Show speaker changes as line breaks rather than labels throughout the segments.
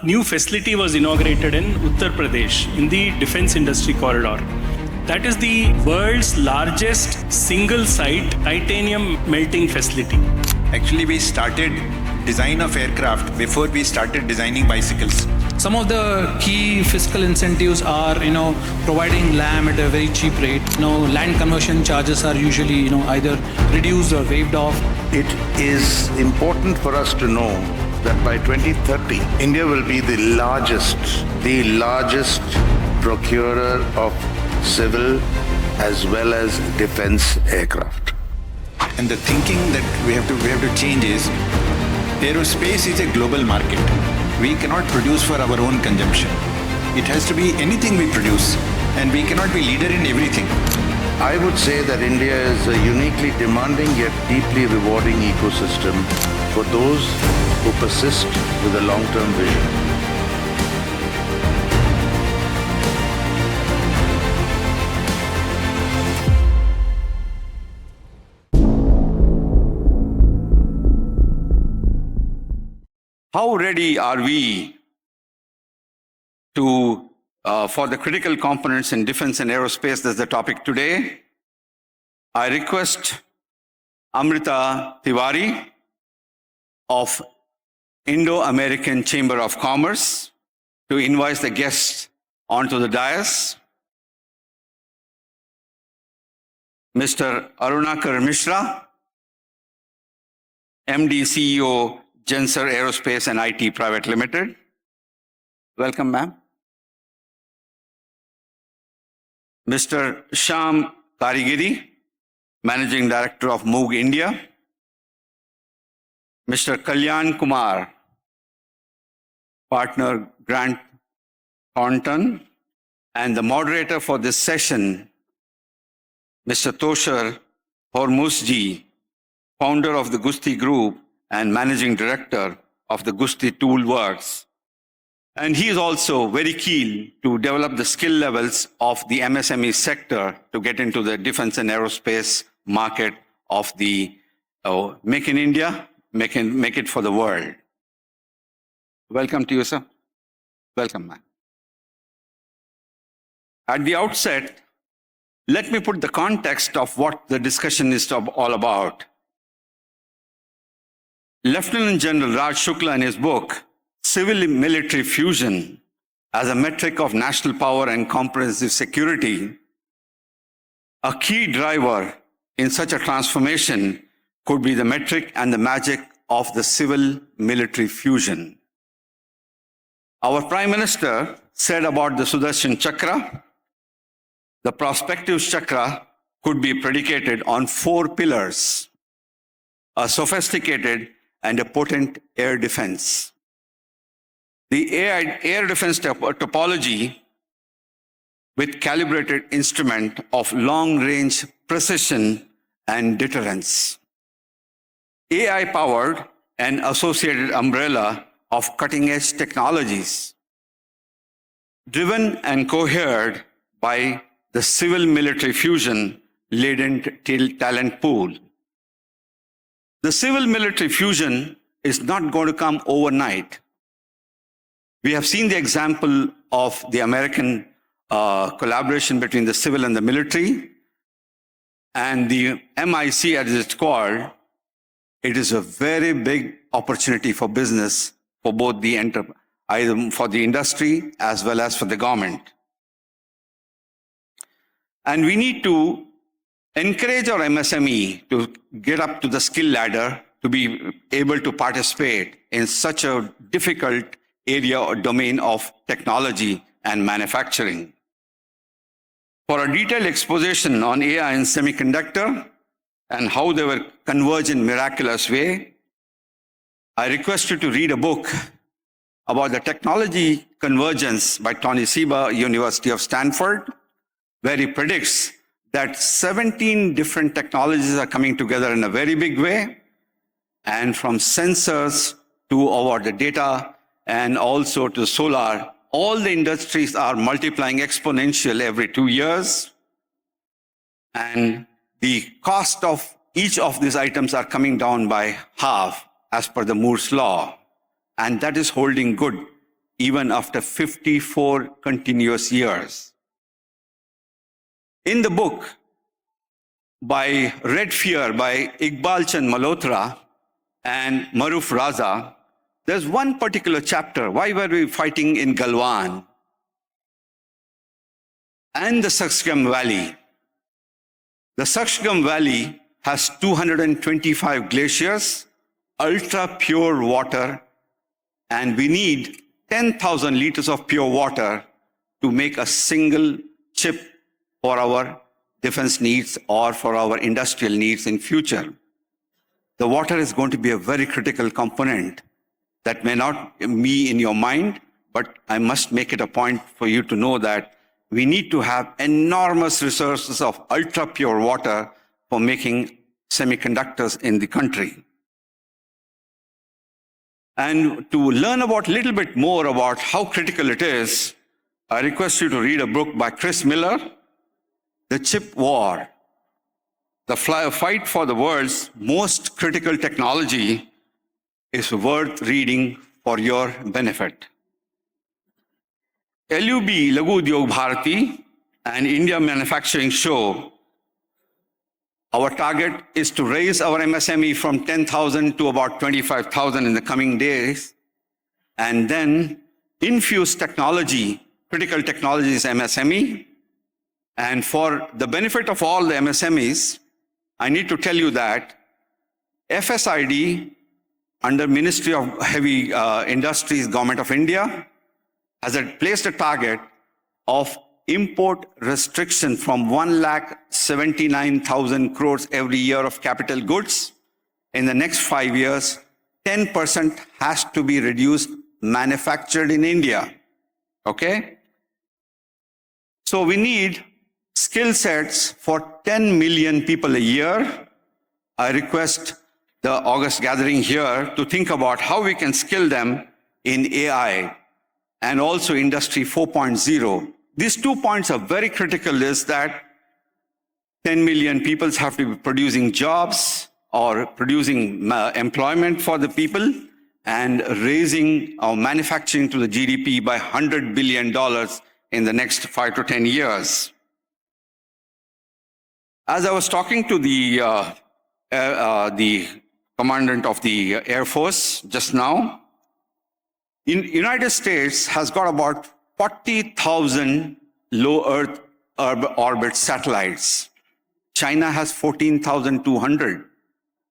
new facility was inaugurated in Uttar Pradesh in the Defence Industry Corridor. That is the world's largest single-site titanium melting facility.
Actually, we started design of aircraft before we started designing bicycles.
Some of the key fiscal incentives are, providing land at a very cheap rate. Land conversion charges are usually, either reduced or waived off.
It is important for us to know that by 2030, India will be the largest procurer of civil as well as defense aircraft.
And the thinking that we have to change is, aerospace is a global market. We cannot produce for our own consumption. It has to be anything we produce, and we cannot be leader in everything.
I would say that India is a uniquely demanding yet deeply rewarding ecosystem for those who persist with a long-term vision.
How ready are we to for the critical components in defense and aerospace? That's the topic today. I request Amrita Tiwari of Indo-American Chamber of Commerce to invite the guests onto the dais. Mr. Arunakar Mishra, MD CEO, Genser Aerospace and IT Private Limited. Welcome, ma'am. Mr. Shyam Karigiri, Managing Director of Moog India. Mr. Kalyan Kumar, Partner Grant Thornton. And the moderator for this session, Mr. Tosher, Hormusjee, founder of the Gusti Group and Managing Director of the Gusti Toolworks. And he is also very keen to develop the skill levels of the MSME sector to get into the defense and aerospace market of the Make in India, make it for the world. Welcome to you, sir. Welcome, ma'am. At the outset, let me put the context of what the discussion is all about. Lieutenant General Raj Shukla in his book, Civil-Military Fusion as a Metric of National Power and Comprehensive Security, a key driver in such a transformation could be the metric and the magic of the civil-military fusion. Our Prime Minister said about the Sudarshan Chakra, the prospective chakra could be predicated on 4 pillars: a sophisticated and a potent air defense. The air defense topology with calibrated instrument of long-range precision and deterrence. AI-powered and associated umbrella of cutting-edge technologies, driven and cohered by the civil-military fusion latent talent pool. The civil-military fusion is not going to come overnight. We have seen the example of the American collaboration between the civil and the military, and the MIC, as it's called. It is a very big opportunity for business for both the either for the industry as well as for the government. And we need to encourage our MSME to get up to the skill ladder to be able to participate in such a difficult area or domain of technology and manufacturing. For a detailed exposition on AI and semiconductor and how they were converged in miraculous way, I request you to read a book about the technology convergence by Tony Seba, University of Stanford, where he predicts that 17 different technologies are coming together in a very big way, and from sensors to the data and also to solar, all the industries are multiplying exponential every 2 years, and the cost of each of these items are coming down by half as per the Moore's law, and that is holding good even after 54 continuous years. In the book by Red Fear by Iqbal Chand Malhotra and Maruf Raza, there's one particular chapter, why were we fighting in Galwan and the Sakshgam Valley. The Sakshgam Valley has 225 glaciers, ultra pure water, and we need 10,000 liters of pure water to make a single chip for our defense needs or for our industrial needs in future. The water is going to be a very critical component that may not be in your mind, but I must make it a point for you to know that we need to have enormous resources of ultra pure water for making semiconductors in the country. And to learn about a little bit more about how critical it is, I request you to read a book by Chris Miller, The Chip War, the fight for the world's most critical technology is worth reading for your benefit. LUB Lagu Udyog Bharati and India Manufacturing show our target is to raise our MSME from 10,000 to about 25,000 in the coming days, and then infuse technology, critical technologies MSME. And for the benefit of all the MSMEs, I need to tell you that FSID, under Ministry of Heavy Industries, Government of India, has placed a target of import restriction from 1,79,000 crores every year of capital goods. In the next 5 years, 10% has to be reduced manufactured in India. Okay? So we need skill sets for 10 million people a year. I request the August gathering here to think about how we can skill them in AI and also Industry 4.0. These 2 points are very critical, is that 10 million people have to be producing jobs or producing employment for the people and raising our manufacturing to the GDP by $100 billion in the next 5 to 10 years. As I was talking to the commandant of the Air Force just now, United States has got about 40,000 low Earth orbit satellites. China has 14,200.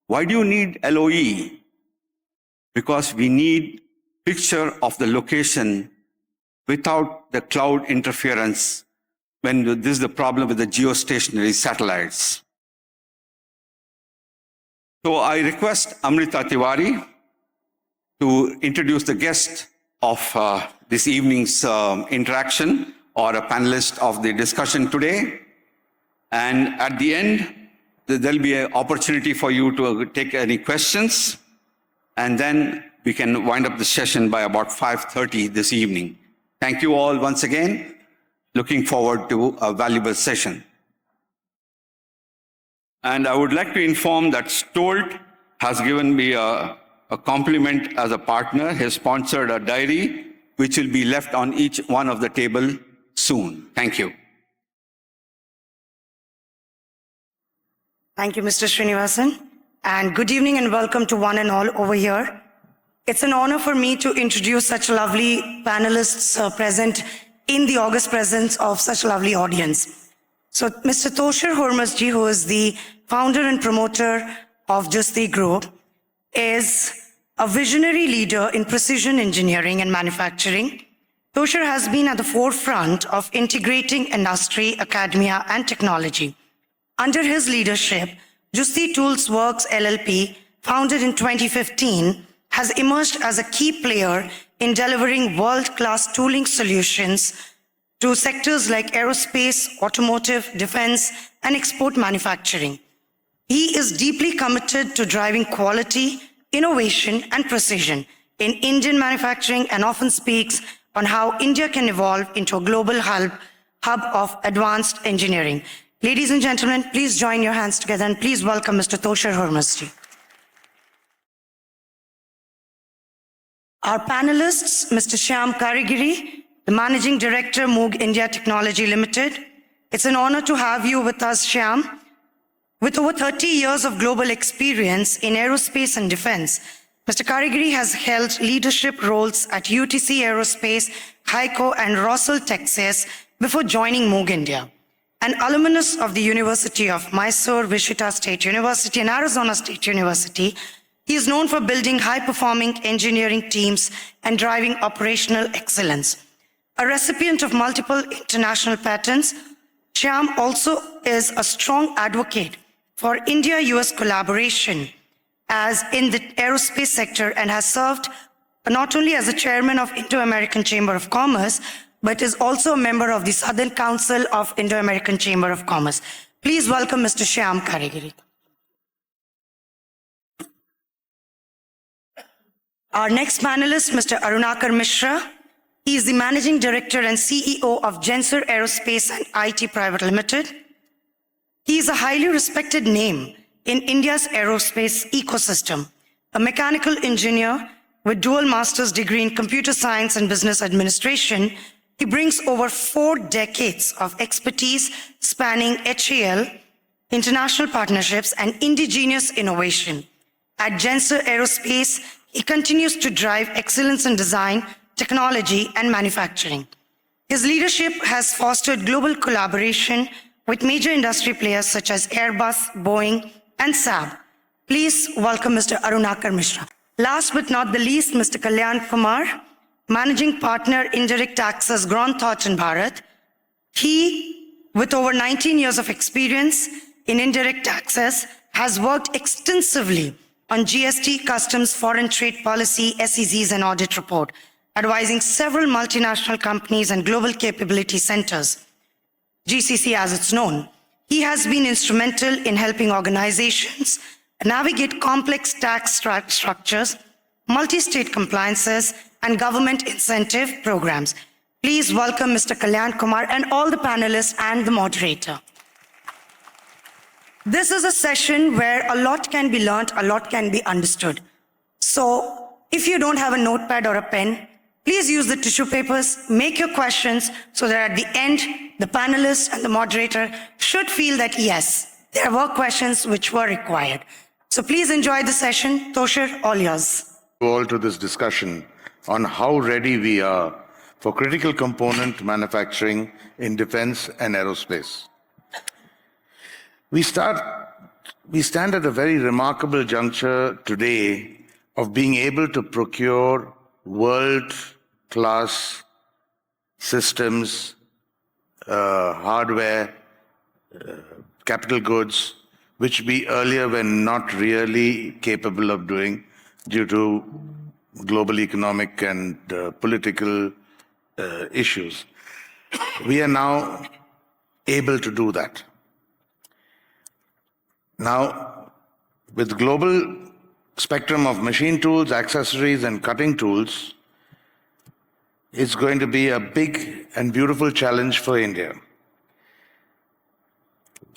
Why do you need LOE? Because we need picture of the location without the cloud interference when this is the problem with the geostationary satellites. So I request Amrita Tiwari to introduce the guest of this evening's interaction, or a panelist of the discussion today. And at the end, there'll be an opportunity for you to take any questions, and then we can wind up the session by about 5:30 this evening. Thank you all once again. Looking forward to a valuable session. And I would like to inform that Stolt has given me a compliment as a partner. He sponsored a diary, which will be left on each one of the table soon. Thank you.
Thank you, Mr. Srinivasan. And good evening and welcome to one and all over here. It's an honor for me to introduce such lovely panelists present in the august presence of such lovely audience. So Mr. Tosher Hormusjee, who is the founder and promoter of Gusti Group, is a visionary leader in precision engineering and manufacturing. Tosher has been at the forefront of integrating industry, academia, and technology. Under his leadership, Gusti Tools Works LLP, founded in 2015, has emerged as a key player in delivering world-class tooling solutions to sectors like aerospace, automotive, defense, and export manufacturing. He is deeply committed to driving quality, innovation, and precision in Indian manufacturing, and often speaks on how India can evolve into a global hub of advanced engineering. Ladies and gentlemen, please join your hands together and please welcome Mr. Tosher Hormusjee. Our panelists, Mr. Shyam Karigiri, the Managing Director, Moog India Technology Limited. It's an honor to have you with us, Shyam. With over 30 years of global experience in aerospace and defense, Mr. Karigiri has held leadership roles at UTC Aerospace, HEICO, and Rossell, Texas, before joining Moog India. An alumnus of the University of Mysore, Wichita State University, and Arizona State University, he is known for building high-performing engineering teams and driving operational excellence. A recipient of multiple international patents, Shyam also is a strong advocate for India-US collaboration as in the aerospace sector and has served not only as the chairman of Indo-American Chamber of Commerce, but is also a member of the Southern Council of Indo-American Chamber of Commerce. Please welcome Mr. Shyam Karigiri. Our next panelist, Mr. Arunakar Mishra. He is the Managing Director and CEO of Genser Aerospace and IT Private Limited. He is a highly respected name in India's aerospace ecosystem, a mechanical engineer with dual master's degree in computer science and business administration. He brings over 4 decades of expertise spanning HAL, international partnerships, and indigenous innovation. At Genser Aerospace, he continues to drive excellence in design, technology, and manufacturing. His leadership has fostered global collaboration with major industry players such as Airbus, Boeing, and Saab. Please welcome Mr. Arunakar Mishra. Last but not the least, Mr. Kalyan Kumar, Managing Partner, Indirect Taxes, Thornton, Bharat. He, with over 19 years of experience in indirect taxes, has worked extensively on GST, customs, foreign trade policy, SEZs, and audit report, advising several multinational companies and global capability centers, GCC as it's known. He has been instrumental in helping organizations navigate complex tax structures, multi-state compliances, and government incentive programs. Please welcome Mr. Kalyan Kumar and all the panelists and the moderator. This is a session where a lot can be learned, a lot can be understood. So if you don't have a notepad or a pen, please use the tissue papers, make your questions so that at the end, the panelists and the moderator should feel that yes, there were questions which were required. So please enjoy the session. Tosher, all yours.
All to this discussion on how ready we are for critical component manufacturing in defense and aerospace. We stand at a very remarkable juncture today of being able to procure world-class systems, hardware, capital goods, which we earlier were not really capable of doing due to global economic and political issues. We are now able to do that. Now, with global spectrum of machine tools, accessories, and cutting tools, it's going to be a big and beautiful challenge for India.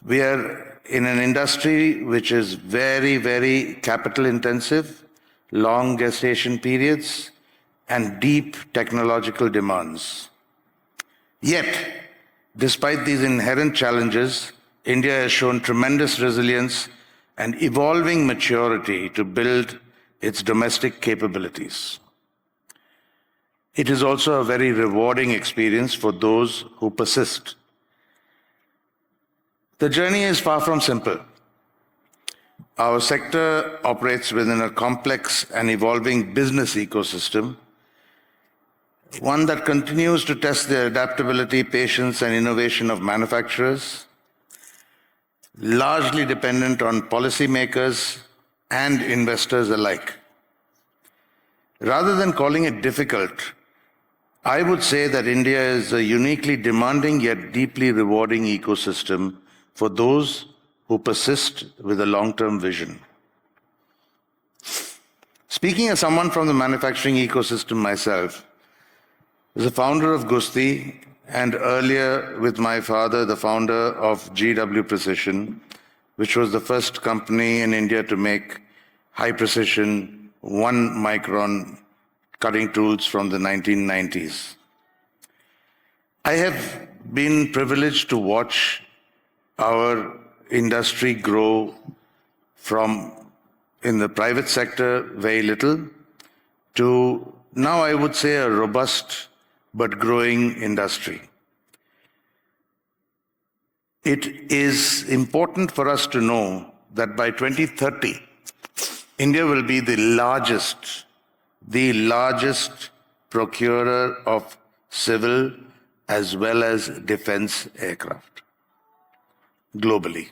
We are in an industry which is very, very capital intensive, long gestation periods, and deep technological demands. Yet, despite these inherent challenges, India has shown tremendous resilience and evolving maturity to build its domestic capabilities. It is also a very rewarding experience for those who persist. The journey is far from simple. Our sector operates within a complex and evolving business ecosystem, one that continues to test the adaptability, patience, and innovation of manufacturers, largely dependent on policymakers and investors alike. Rather than calling it difficult, I would say that India is a uniquely demanding yet deeply rewarding ecosystem for those who persist with a long-term vision. Speaking as someone from the manufacturing ecosystem myself, as a founder of Gusti, and earlier with my father, the founder of GW Precision, which was the first company in India to make high precision 1 micron cutting tools from the 1990s. I have been privileged to watch our industry grow from in the private sector very little to now I would say a robust but growing industry. It is important for us to know that by 2030, India will be the largest procurer of civil as well as defense aircraft globally.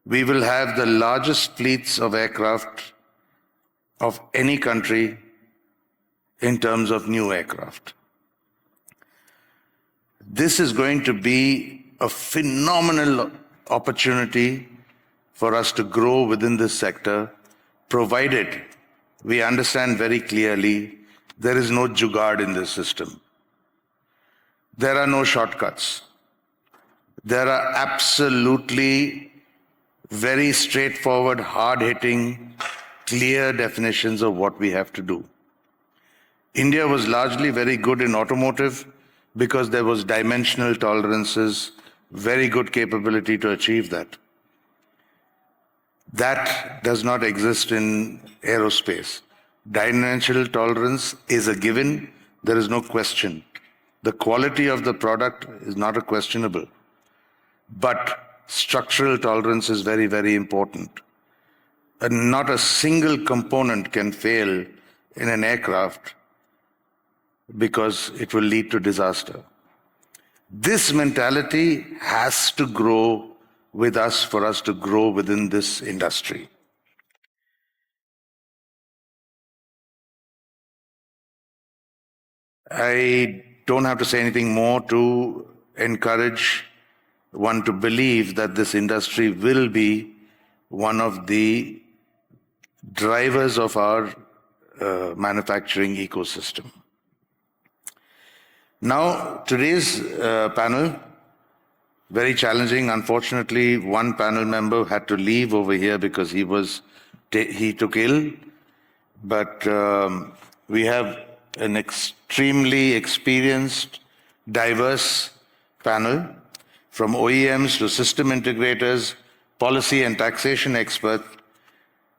We will have the largest fleets of aircraft of any country in terms of new aircraft. This is going to be a phenomenal opportunity for us to grow within this sector, provided we understand very clearly there is no jugaad in this system. There are no shortcuts. There are absolutely very straightforward, hard-hitting, clear definitions of what we have to do. India was largely very good in automotive because there was dimensional tolerances, very good capability to achieve that. That does not exist in aerospace. Dimensional tolerance is a given. There is no question. The quality of the product is not a questionable. But structural tolerance is very, very important. And not a single component can fail in an aircraft because it will lead to disaster. This mentality has to grow with us for us to grow within this industry. I don't have to say anything more to encourage one to believe that this industry will be one of the drivers of our manufacturing ecosystem. Now, today's panel, very challenging. Unfortunately, one panel member had to leave over here because he took ill. But we have an extremely experienced, diverse panel from OEMs to system integrators, policy and taxation experts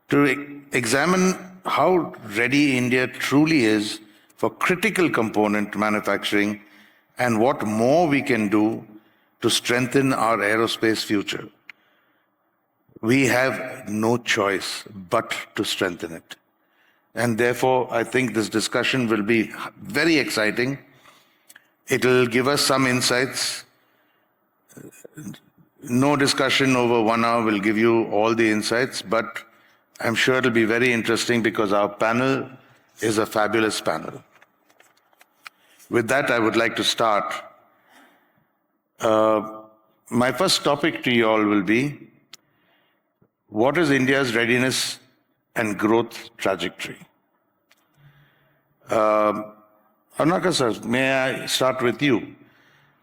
to examine how ready India truly is for critical component manufacturing and what more we can do to strengthen our aerospace future. We have no choice but to strengthen it. And therefore, I think this discussion will be very exciting. It will give us some insights. No discussion over 1 hour will give you all the insights, but I'm sure it'll be very interesting because our panel is a fabulous panel. With that, I would like to start. My first topic to you all will be, what is India's readiness and growth trajectory? Arunakar sir, may I start with you?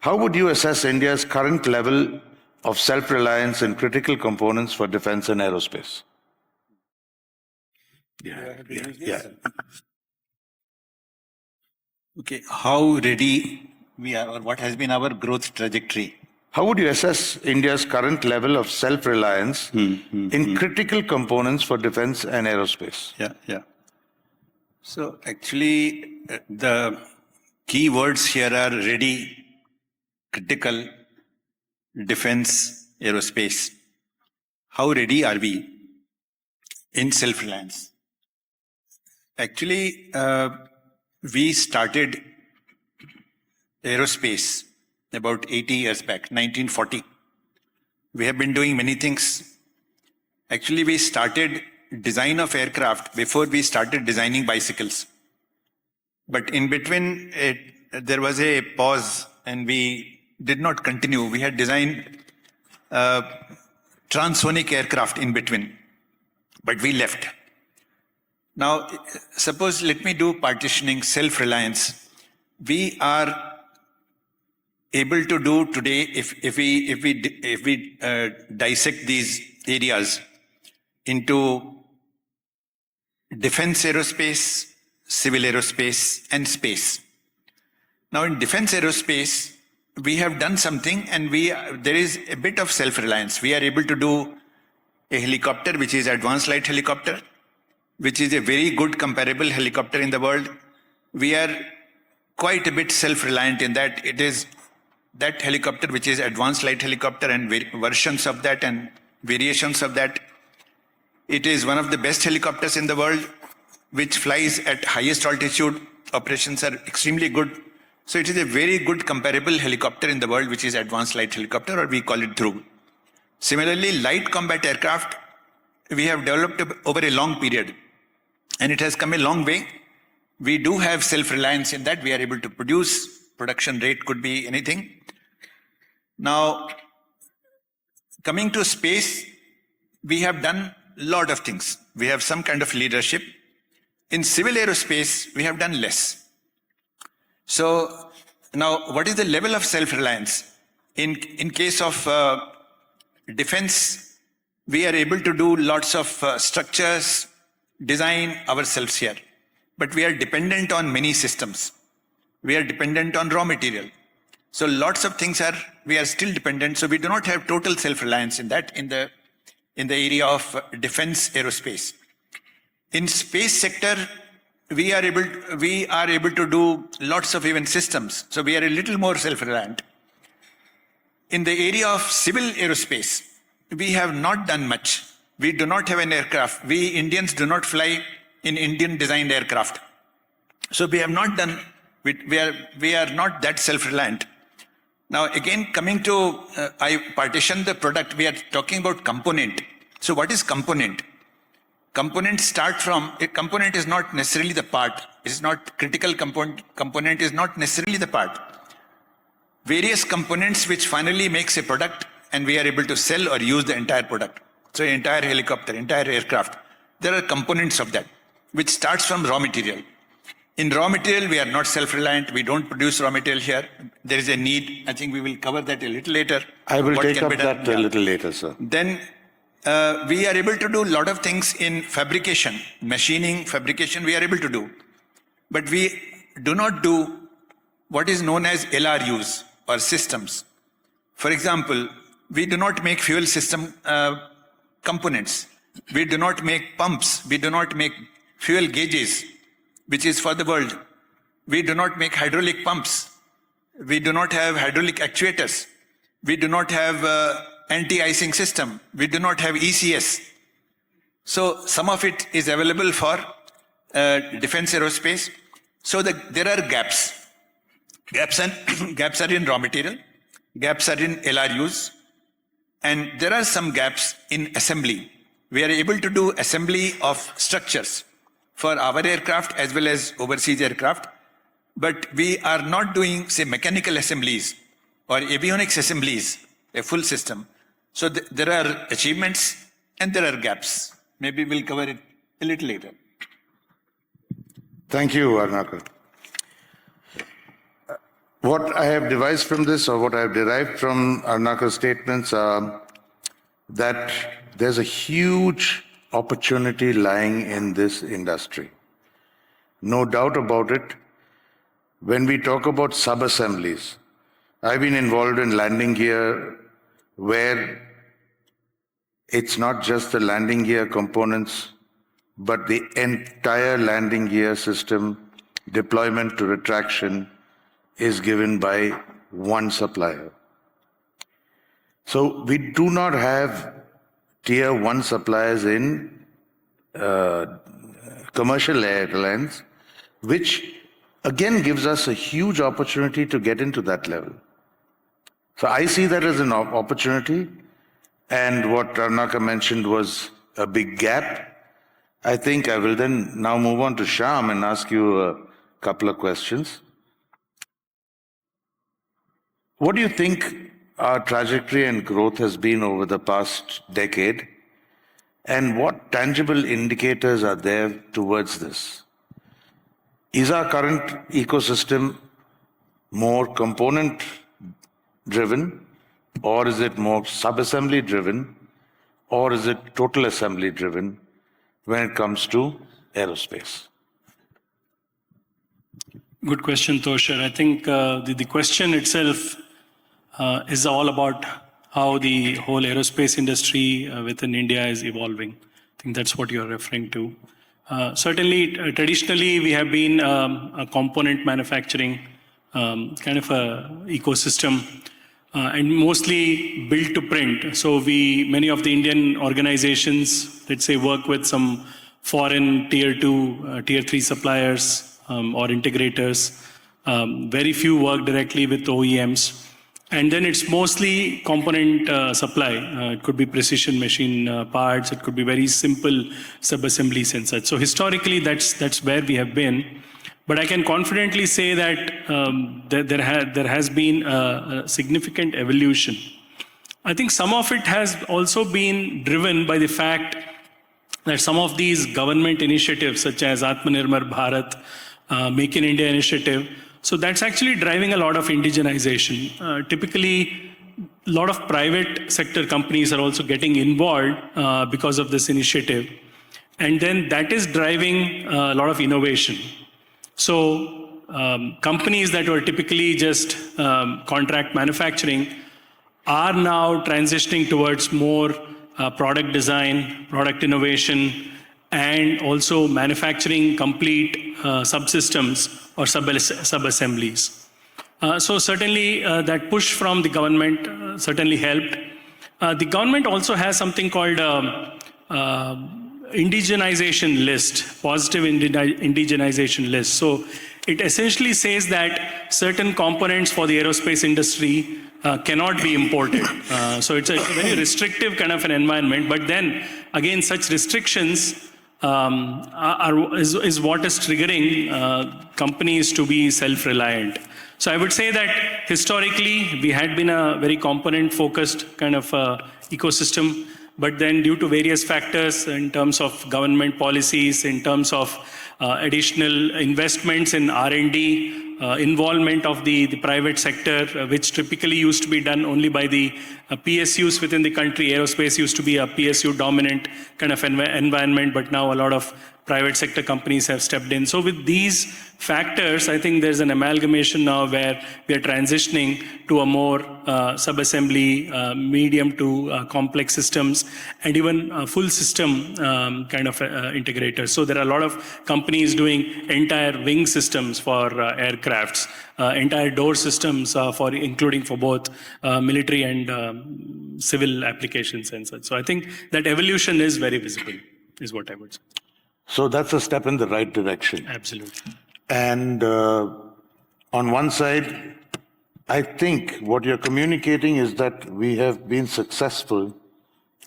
How would you assess India's current level of self-reliance in critical components for defense and aerospace? Yeah.
Okay, how ready we are, or what has been our growth trajectory?
How would you assess India's current level of self-reliance in critical components for defense and aerospace?
Yeah. So actually, the key words here are ready, critical, defense, aerospace. How ready are we in self-reliance? Actually, we started aerospace about 80 years back, 1940. We have been doing many things. Actually, we started design of aircraft before we started designing bicycles. But in between, there was a pause and we did not continue. We had designed transonic aircraft in between, but we left. Now, suppose, let me do partitioning, self-reliance. We are able to do today, if we dissect these areas into defense aerospace, civil aerospace, and space. Now in defense aerospace, we have done something, and there is a bit of self-reliance. We are able to do a helicopter, which is advanced light helicopter, which is a very good comparable helicopter in the world. We are quite a bit self-reliant in that it is that helicopter, which is advanced light helicopter, and versions of that and variations of that. It is one of the best helicopters in the world, which flies at highest altitude. Operations are extremely good. So it is a very good comparable helicopter in the world, which is advanced light helicopter, or we call it Dhruv. Similarly, light combat aircraft, we have developed over a long period, and it has come a long way. We do have self-reliance in that. We are able to produce. Production rate could be anything. Now, coming to space, we have done a lot of things. We have some kind of leadership. In civil aerospace, we have done less. So now, what is the level of self-reliance? In case of defense, we are able to do lots of structures, design ourselves here. But we are dependent on many systems. We are dependent on raw material. So lots of things we are still dependent. So we do not have total self-reliance in that, in the area of defense aerospace. In space sector, we are able to do lots of even systems. So we are a little more self-reliant. In the area of civil aerospace, we have not done much. We do not have an aircraft. We Indians do not fly in Indian designed aircraft. So we have not done, we are not that self-reliant. Now again, coming to, I partition the product, we are talking about component. So what is component? Components start from, a component is not necessarily the part. It is not critical component is not necessarily the part. Various components which finally makes a product, and we are able to sell or use the entire product. So entire helicopter, entire aircraft, there are components of that, which starts from raw material. In raw material, we are not self-reliant. We don't produce raw material here. There is a need. I think we will cover that a little later.
I will take up that a little later, sir.
Then we are able to do a lot of things in fabrication, machining, fabrication, we are able to do. But we do not do what is known as LRUs or systems. For example, we do not make fuel system components. We do not make pumps. We do not make fuel gauges, which is for the world. We do not make hydraulic pumps. We do not have hydraulic actuators. We do not have anti-icing system. We do not have ECS. So some of it is available for defense aerospace. So there are gaps. Gaps are in raw material. Gaps are in LRUs. And there are some gaps in assembly. We are able to do assembly of structures for our aircraft as well as overseas aircraft. But we are not doing, say, mechanical assemblies or avionics assemblies, a full system. So there are achievements and there are gaps. Maybe we'll cover it a little later.
Thank you, Arunakar. What I have devised from this, or what I have derived from Arunakar's statements, are that there's a huge opportunity lying in this industry. No doubt about it. When we talk about sub-assemblies, I've been involved in landing gear where it's not just the landing gear components, but the entire landing gear system, deployment to retraction, is given by one supplier. So we do not have tier 1 suppliers in commercial airlines, which again gives us a huge opportunity to get into that level. So I see that as an opportunity, and what Arunakar mentioned was a big gap. I think I will then now move on to Shyam and ask you a couple of questions. What do you think our trajectory and growth has been over the past decade, and what tangible indicators are there towards this? Is our current ecosystem more component driven, or is it more sub-assembly driven, or is it total assembly driven when it comes to aerospace?
Good question, Tosher. I think the question itself is all about how the whole aerospace industry within India is evolving. I think that's what you're referring to. Certainly, traditionally, we have been a component manufacturing kind of a ecosystem and mostly built to print. So many of the Indian organizations, let's say, work with some foreign tier 2, tier 3 suppliers or integrators. Very few work directly with OEMs. And then it's mostly component supply. It could be precision machine parts. It could be very simple sub-assemblies and such. So historically, that's where we have been. But I can confidently say that there has been a significant evolution. I think some of it has also been driven by the fact that some of these government initiatives, such as Atmanirbhar Bharat, Make in India initiative, so that's actually driving a lot of indigenization. Typically, a lot of private sector companies are also getting involved because of this initiative. And then that is driving a lot of innovation. So companies that were typically just contract manufacturing are now transitioning towards more product design, product innovation, and also manufacturing complete subsystems or sub-assemblies. So certainly that push from the government certainly helped. The government also has something called indigenization list, positive indigenization list. So it essentially says that certain components for the aerospace industry cannot be imported. So it's a very restrictive kind of an environment. But then again, such restrictions is what is triggering companies to be self-reliant. So I would say that historically we had been a very component-focused kind of ecosystem, but then due to various factors in terms of government policies, in terms of additional investments in R&D, involvement of the private sector, which typically used to be done only by the PSUs within the country. Aerospace used to be a PSU dominant kind of environment, but now a lot of private sector companies have stepped in. So with these factors, I think there's an amalgamation now where we are transitioning to a more sub-assembly, medium to complex systems, and even full system kind of integrators. So there are a lot of companies doing entire wing systems for aircrafts, entire door systems for including for both military and civil applications and such. So I think that evolution is very visible, is what I would say.
So that's a step in the right direction.
Absolutely.
And on one side, I think what you're communicating is that we have been successful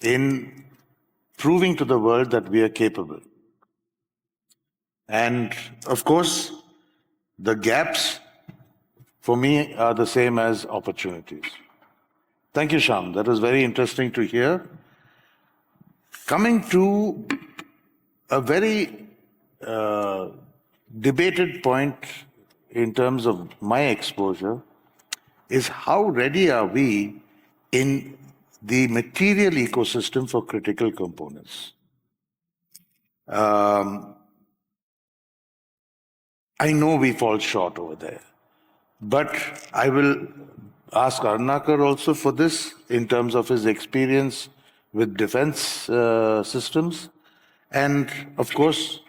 in proving to the world that we are capable. And of course, the gaps for me are the same as opportunities. Thank you, Shyam. That was very interesting to hear. Coming to a very debated point in terms of my exposure is how ready are we in the material ecosystem for critical components. I know we fall short over there, but I will ask Arunakar also for this in terms of his experience with defense systems. And of course,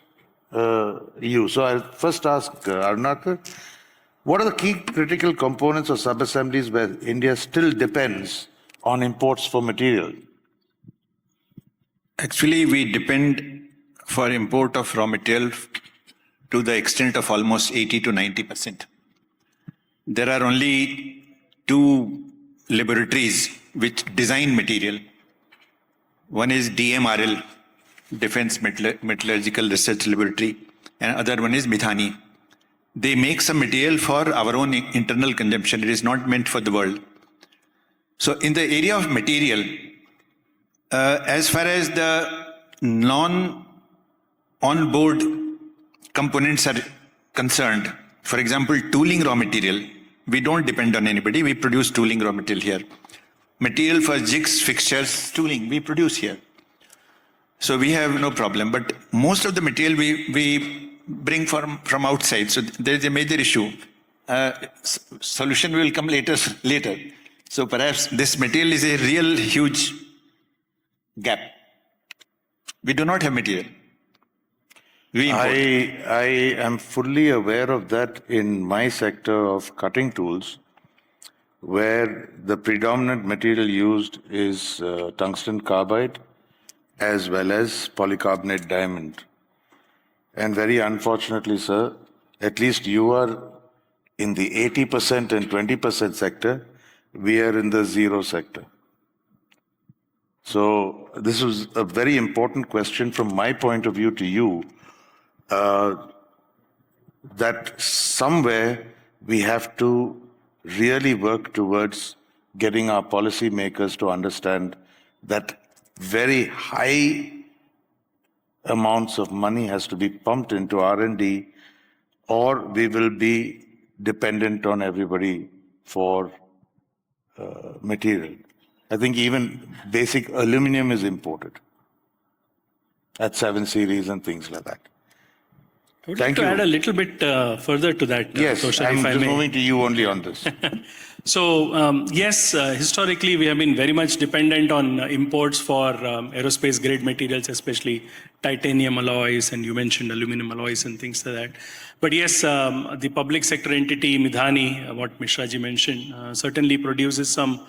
you. So I'll first ask Arunakar, what are the key critical components or sub-assemblies where India still depends on imports for material?
Actually, we depend for import of raw material to the extent of almost 80 to 90%. There are only two laboratories which design material. One is DMRL, Defence Metallurgical Research Laboratory, and other one is Mithani. They make some material for our own internal consumption. It is not meant for the world. So in the area of material, as far as the non-on-board components are concerned, for example, tooling raw material, we don't depend on anybody. We produce tooling raw material here. Material for jigs, fixtures, tooling, we produce here. So we have no problem. But most of the material we bring from outside. So there is a major issue. Solution will come later. So perhaps this material is a real huge gap. We do not have material. We import.
I am fully aware of that in my sector of cutting tools, where the predominant material used is tungsten carbide as well as polycarbonate diamond. And very unfortunately, sir, at least you are in the 80% and 20% sector, we are in the zero sector. So this was a very important question from my point of view to you, that somewhere we have to really work towards getting our policymakers to understand that very high amounts of money has to be pumped into R&D, or we will be dependent on everybody for material. I think even basic aluminum is imported at 7 series and things like that.
I would like to add a little bit further to that.
Yes,
Tosher,
I'm
if I
just
may.
moving to you only on this.
So, yes, historically we have been very much dependent on imports for aerospace grade materials, especially titanium alloys, and you mentioned aluminum alloys and things like that. But yes, the public sector entity, Midhani, what Mishra ji mentioned, certainly produces some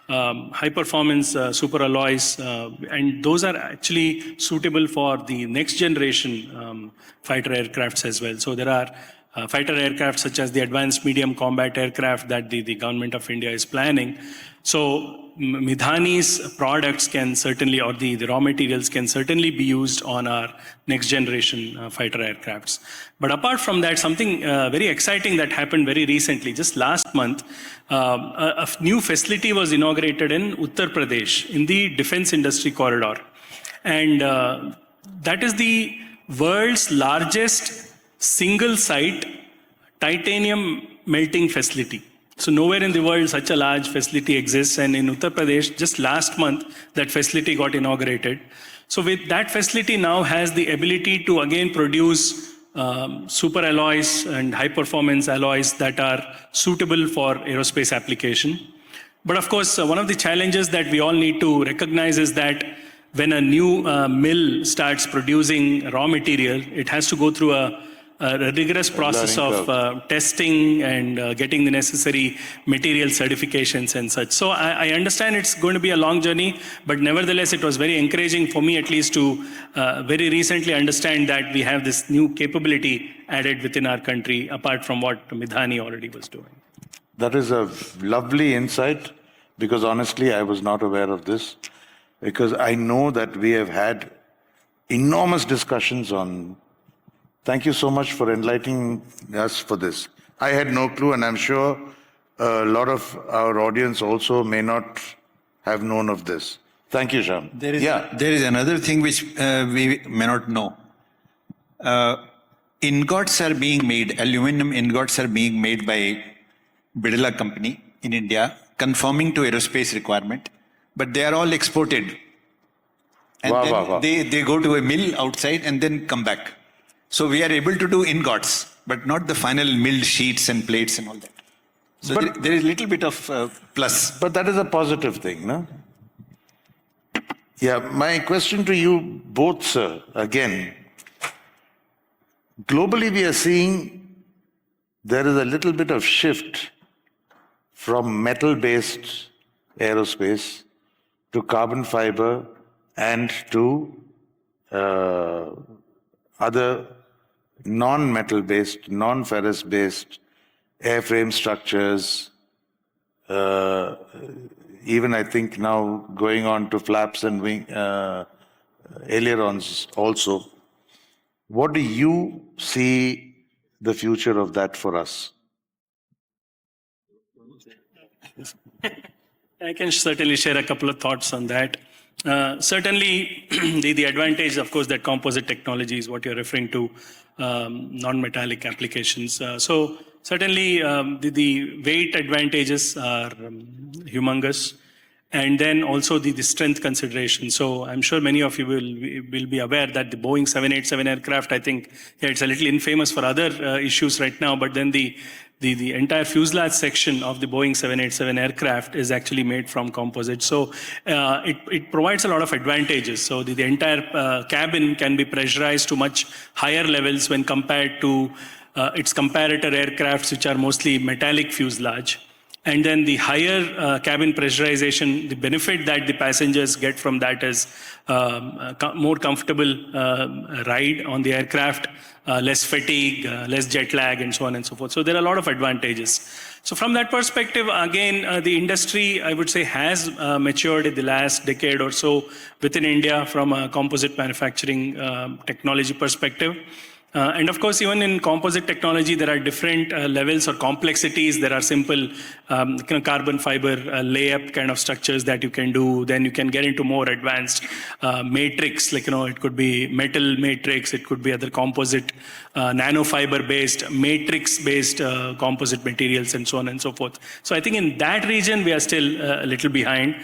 high performance super alloys, and those are actually suitable for the next generation fighter aircrafts as well. So there are fighter aircraft such as the advanced medium combat aircraft that the government of India is planning. So Midhani's products can certainly, or the raw materials can certainly be used on our next generation fighter aircrafts. But apart from that, something very exciting that happened very recently, just last month, a new facility was inaugurated in Uttar Pradesh in the defense industry corridor. And that is the world's largest single site titanium melting facility. So nowhere in the world such a large facility exists, and in Uttar Pradesh just last month that facility got inaugurated. So with that facility now has the ability to again produce super alloys and high performance alloys that are suitable for aerospace application. But of course one of the challenges that we all need to recognize is that when a new mill starts producing raw material, it has to go through a rigorous process of testing and getting the necessary material certifications and such. So I understand it's going to be a long journey, but nevertheless it was very encouraging for me at least to very recently understand that we have this new capability added within our country apart from what Midhani already was doing.
That is a lovely insight, because honestly I was not aware of this, because I know that we have had enormous discussions on. Thank you so much for enlightening us for this. I had no clue, and I'm sure a lot of our audience also may not have known of this. Thank you, Shyam.
There is another thing which we may not know. Ingots are being made, aluminum ingots are being made by Birla company in India, conforming to aerospace requirement, but they are all exported. And they go to a mill outside and then come back. So we are able to do ingots, but not the final milled sheets and plates and all that. So there is a little bit of plus.
But that is a positive thing, no? Yeah, my question to you both, sir, again. Globally, we are seeing there is a little bit of shift from metal-based aerospace to carbon fiber and to other non-metal-based, non-ferrous-based airframe structures, even I think now going on to flaps and wing ailerons also. What do you see the future of that for us?
I can certainly share a couple of thoughts on that. Certainly, the advantage, of course, that composite technology is what you're referring to, non-metallic applications. So certainly, the weight advantages are humongous. and then also the strength consideration. So I'm sure many of you will be aware that the Boeing 787 aircraft, I think, it's a little infamous for other issues right now, but then the entire fuselage section of the Boeing 787 aircraft is actually made from composite. So it provides a lot of advantages. So the entire cabin can be pressurized to much higher levels when compared to its comparator aircrafts, which are mostly metallic fuselage. And then the higher cabin pressurization, the benefit that the passengers get from that is more comfortable ride on the aircraft, less fatigue, less jet lag, and so on and so forth. So there are a lot of advantages. So from that perspective, again, the industry, I would say, has matured in the last decade or so within India from a composite manufacturing technology perspective. And of course, even in composite technology, there are different levels or complexities. There are simple carbon fiber layup kind of structures that you can do. Then you can get into more advanced matrix, like, it could be metal matrix, it could be other composite, nanofiber based, matrix based composite materials, and so on and so forth. So I think in that region, we are still a little behind.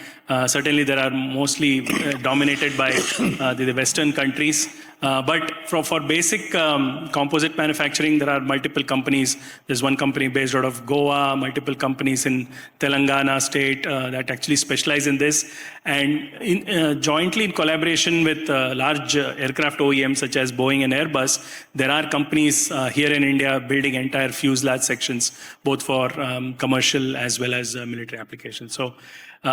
Certainly, there are mostly dominated by the Western countries. But for basic composite manufacturing, there are multiple companies. There's one company based out of Goa, multiple companies in Telangana state that actually specialize in this. And jointly in collaboration with large aircraft OEMs such as Boeing and Airbus, there are companies here in India building entire fuselage sections, both for commercial as well as military applications. So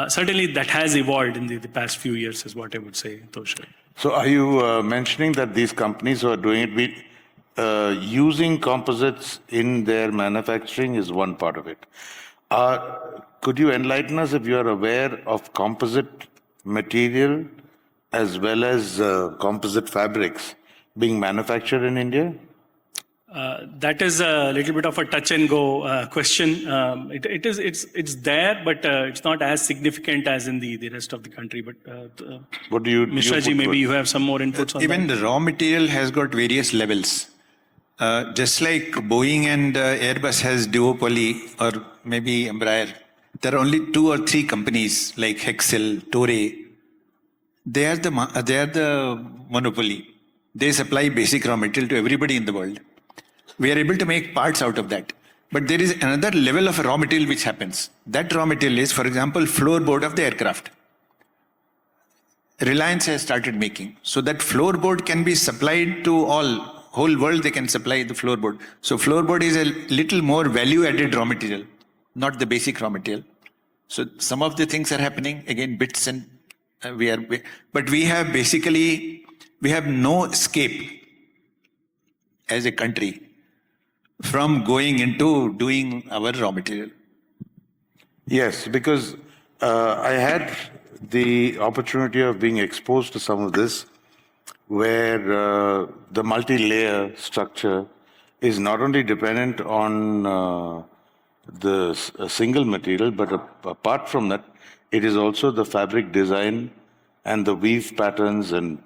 certainly that has evolved in the past few years, is what I would say, Tosher.
So are you mentioning that these companies who are doing it with using composites in their manufacturing is one part of it? Could you enlighten us if you are aware of composite material as well as composite fabrics being manufactured in India?
That is a little bit of a touch and go question. It's there, but it's not as significant as in the rest of the country. But
what do you,
Mishra ji, maybe you have some more inputs on
Even
that.
the raw material has got various levels. Just like Boeing and Airbus has duopoly, or maybe Embraer, there are only 2 or 3 companies like Hexcel, Toray. They are the monopoly. They supply basic raw material to everybody in the world. We are able to make parts out of that. But there is another level of raw material which happens. That raw material is, for example, floorboard of the aircraft. Reliance has started making. So that floorboard can be supplied to whole world they can supply the floorboard. So floorboard is a little more value-added raw material, not the basic raw material. So some of the things are happening, again, bits and but we have no escape as a country from going into doing our raw material.
Yes, because I had the opportunity of being exposed to some of this, where the multi-layer structure is not only dependent on the single material, but apart from that, it is also the fabric design and the weave patterns, and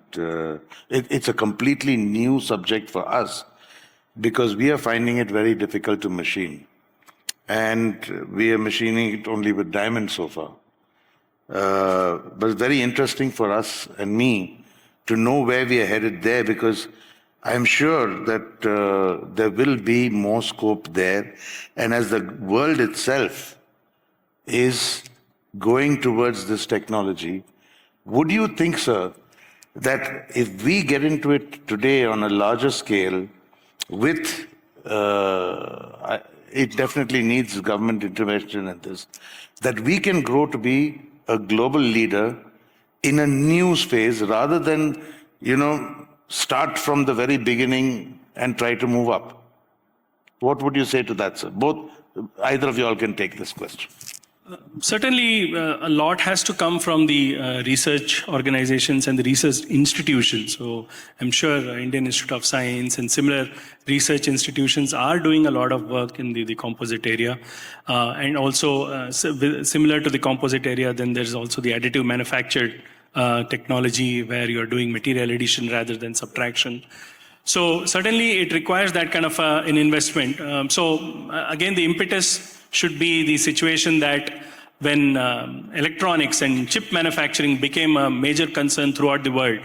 it's a completely new subject for us, because we are finding it very difficult to machine. And we are machining it only with diamonds so far. But it's very interesting for us and me to know where we are headed there, because I'm sure that there will be more scope there. And as the world itself is going towards this technology, would you think, sir, that if we get into it today on a larger scale, with it definitely needs government intervention in this, that we can grow to be a global leader in a new space, rather than, start from the very beginning and try to move up? What would you say to that, sir? Either of you all can take this question.
Certainly, a lot has to come from the research organizations and the research institutions. So I'm sure Indian Institute of Science and similar research institutions are doing a lot of work in the composite area. And also, similar to the composite area, then there's also the additive manufactured technology, where you're doing material addition rather than subtraction. So certainly it requires that kind of an investment. So again, the impetus should be the situation that when electronics and chip manufacturing became a major concern throughout the world,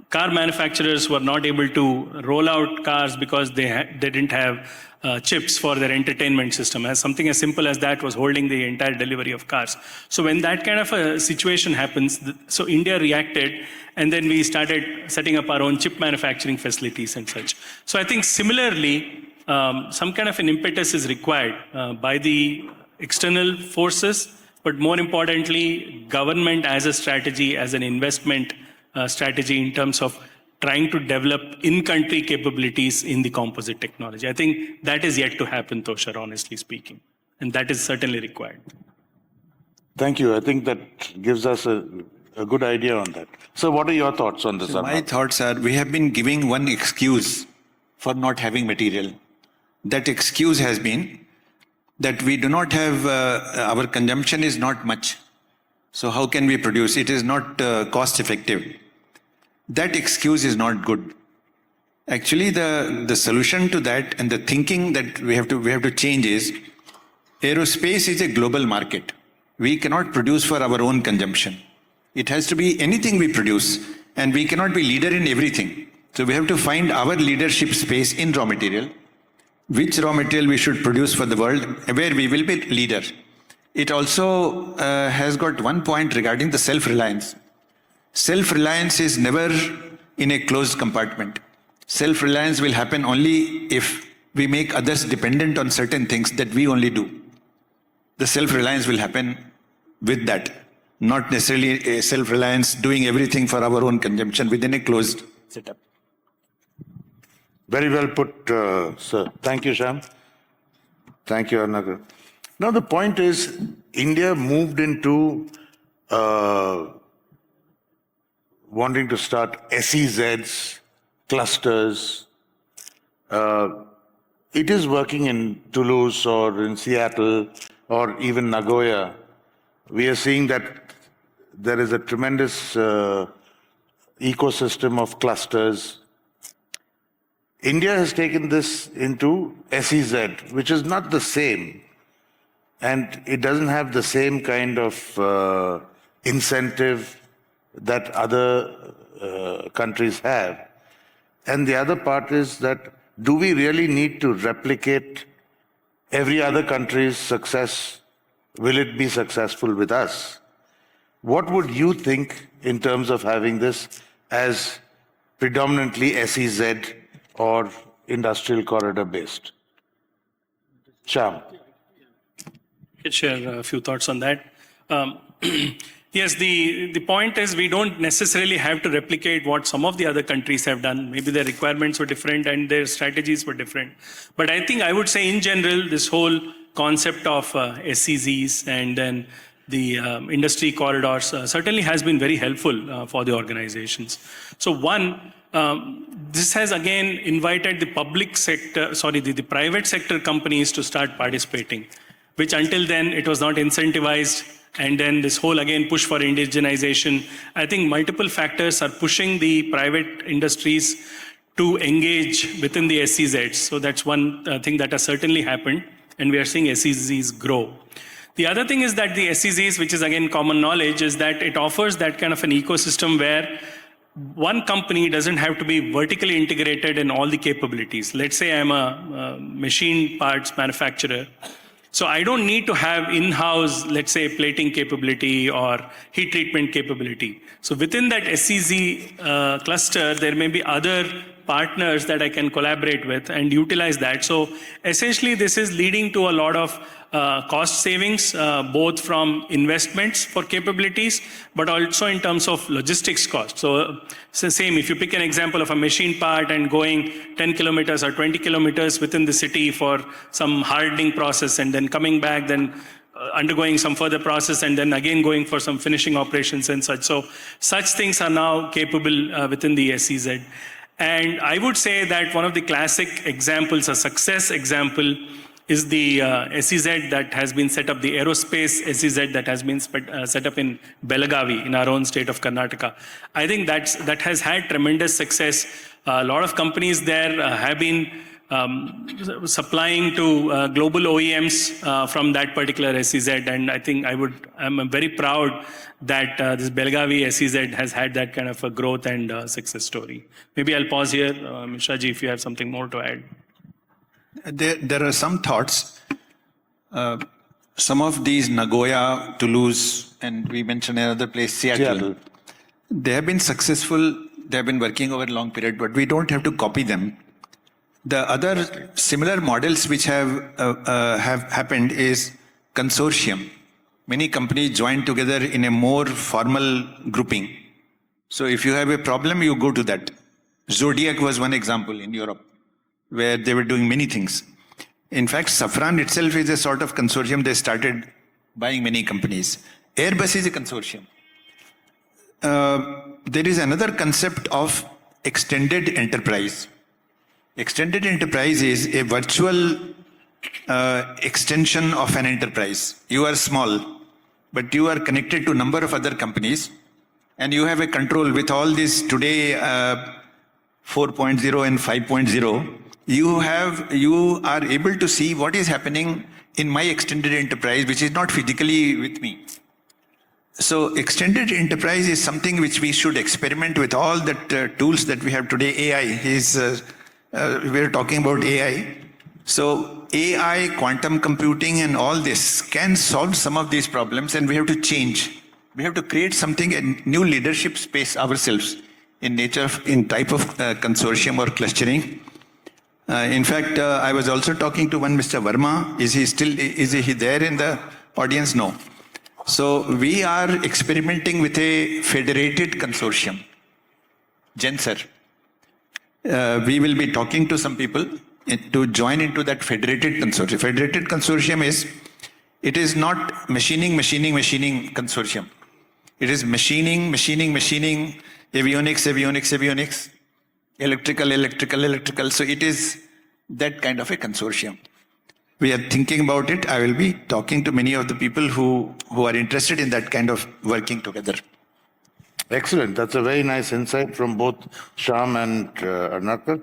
car manufacturers were not able to roll out cars because they didn't have chips for their entertainment system. As something as simple as that was holding the entire delivery of cars. So when that kind of a situation happens, so India reacted, and then we started setting up our own chip manufacturing facilities and such. So I think similarly, some kind of an impetus is required by the external forces, but more importantly, government as a strategy, as an investment strategy in terms of trying to develop in-country capabilities in the composite technology. I think that is yet to happen, Tosher, honestly speaking. And that is certainly required.
Thank you. I think that gives us a good idea on that. So what are your thoughts on this?
My thoughts are, we have been giving one excuse for not having material. That excuse has been that we do not have, our consumption is not much. So how can we produce? It is not cost effective. That excuse is not good. Actually, the solution to that and the thinking that we have to change is, aerospace is a global market. We cannot produce for our own consumption. It has to be anything we produce, and we cannot be leader in everything. So we have to find our leadership space in raw material, which raw material we should produce for the world, where we will be leader. It also has got one point regarding the self-reliance. Self-reliance is never in a closed compartment. Self-reliance will happen only if we make others dependent on certain things that we only do. The self-reliance will happen with that, not necessarily a self-reliance doing everything for our own consumption within a closed setup.
Very well put, sir. Thank you, Shyam. Thank you, Arunakar. Now the point is, India moved into wanting to start SEZs, clusters. It is working in Toulouse or in Seattle or even Nagoya. We are seeing that there is a tremendous ecosystem of clusters. India has taken this into SEZ, which is not the same. And it doesn't have the same kind of incentive that other countries have. And the other part is that, do we really need to replicate every other country's success? Will it be successful with us? What would you think in terms of having this as predominantly SEZ or industrial corridor based? Shyam.
I could share a few thoughts on that. Yes, the point is, we don't necessarily have to replicate what some of the other countries have done. Maybe their requirements were different and their strategies were different. But I think I would say in general, this whole concept of SEZs and then the industry corridors certainly has been very helpful for the organizations. So one, this has again invited the public sector, the private sector companies to start participating, which until then it was not incentivized. And then this whole, again, push for indigenization. I think multiple factors are pushing the private industries to engage within the SEZs. So that's one thing that has certainly happened. And we are seeing SEZs grow. The other thing is that the SEZs, which is again common knowledge, is that it offers that kind of an ecosystem where one company doesn't have to be vertically integrated in all the capabilities. Let's say I'm a machine parts manufacturer. So I don't need to have in-house, let's say, plating capability or heat treatment capability. So within that SEZ cluster, there may be other partners that I can collaborate with and utilize that. So essentially, this is leading to a lot of cost savings, both from investments for capabilities, but also in terms of logistics cost. So it's the same, if you pick an example of a machine part and going 10 kilometers or 20 kilometers within the city for some hardening process and then coming back, then undergoing some further process and then again going for some finishing operations and such. So such things are now capable within the SEZ. And I would say that one of the classic examples, a success example, is the SEZ that has been set up, the Aerospace SEZ that has been set up in Belagavi, in our own state of Karnataka. I think that has had tremendous success. A lot of companies there have been supplying to global OEMs from that particular SEZ. And I think I'm very proud that this Belgavi SEZ has had that kind of a growth and success story. Maybe I'll pause here. Mishra ji, if you have something more to add.
There are some thoughts. Some of these, Nagoya, Toulouse, and we mentioned another place, Seattle. They have been successful. They have been working over a long period, but we don't have to copy them. The other similar models which have happened is consortium. Many companies join together in a more formal grouping. So if you have a problem, you go to that. Zodiac was one example in Europe, where they were doing many things. In fact, Safran itself is a sort of consortium. They started buying many companies. Airbus is a consortium. There is another concept of extended enterprise. Extended enterprise is a virtual extension of an enterprise. You are small, but you are connected to a number of other companies, and you have a control with all this today 4.0 and 5.0. You are able to see what is happening in my extended enterprise, which is not physically with me. So extended enterprise is something which we should experiment with all the tools that we have today. AI we're talking about AI. So AI, quantum computing and all this can solve some of these problems, and we have to change. We have to create something, a new leadership space ourselves in type of consortium or clustering. In fact, I was also talking to one Mr. Verma. Is he there in the audience? No. So we are experimenting with a federated consortium, Genser. We will be talking to some people to join into that federated consortium. Federated consortium it is not machining consortium. It is machining, avionics, electrical. So it is that kind of a consortium. We are thinking about it. I will be talking to many of the people who are interested in that kind of working together.
Excellent. That's a very nice insight from both Shyam and Arunakar.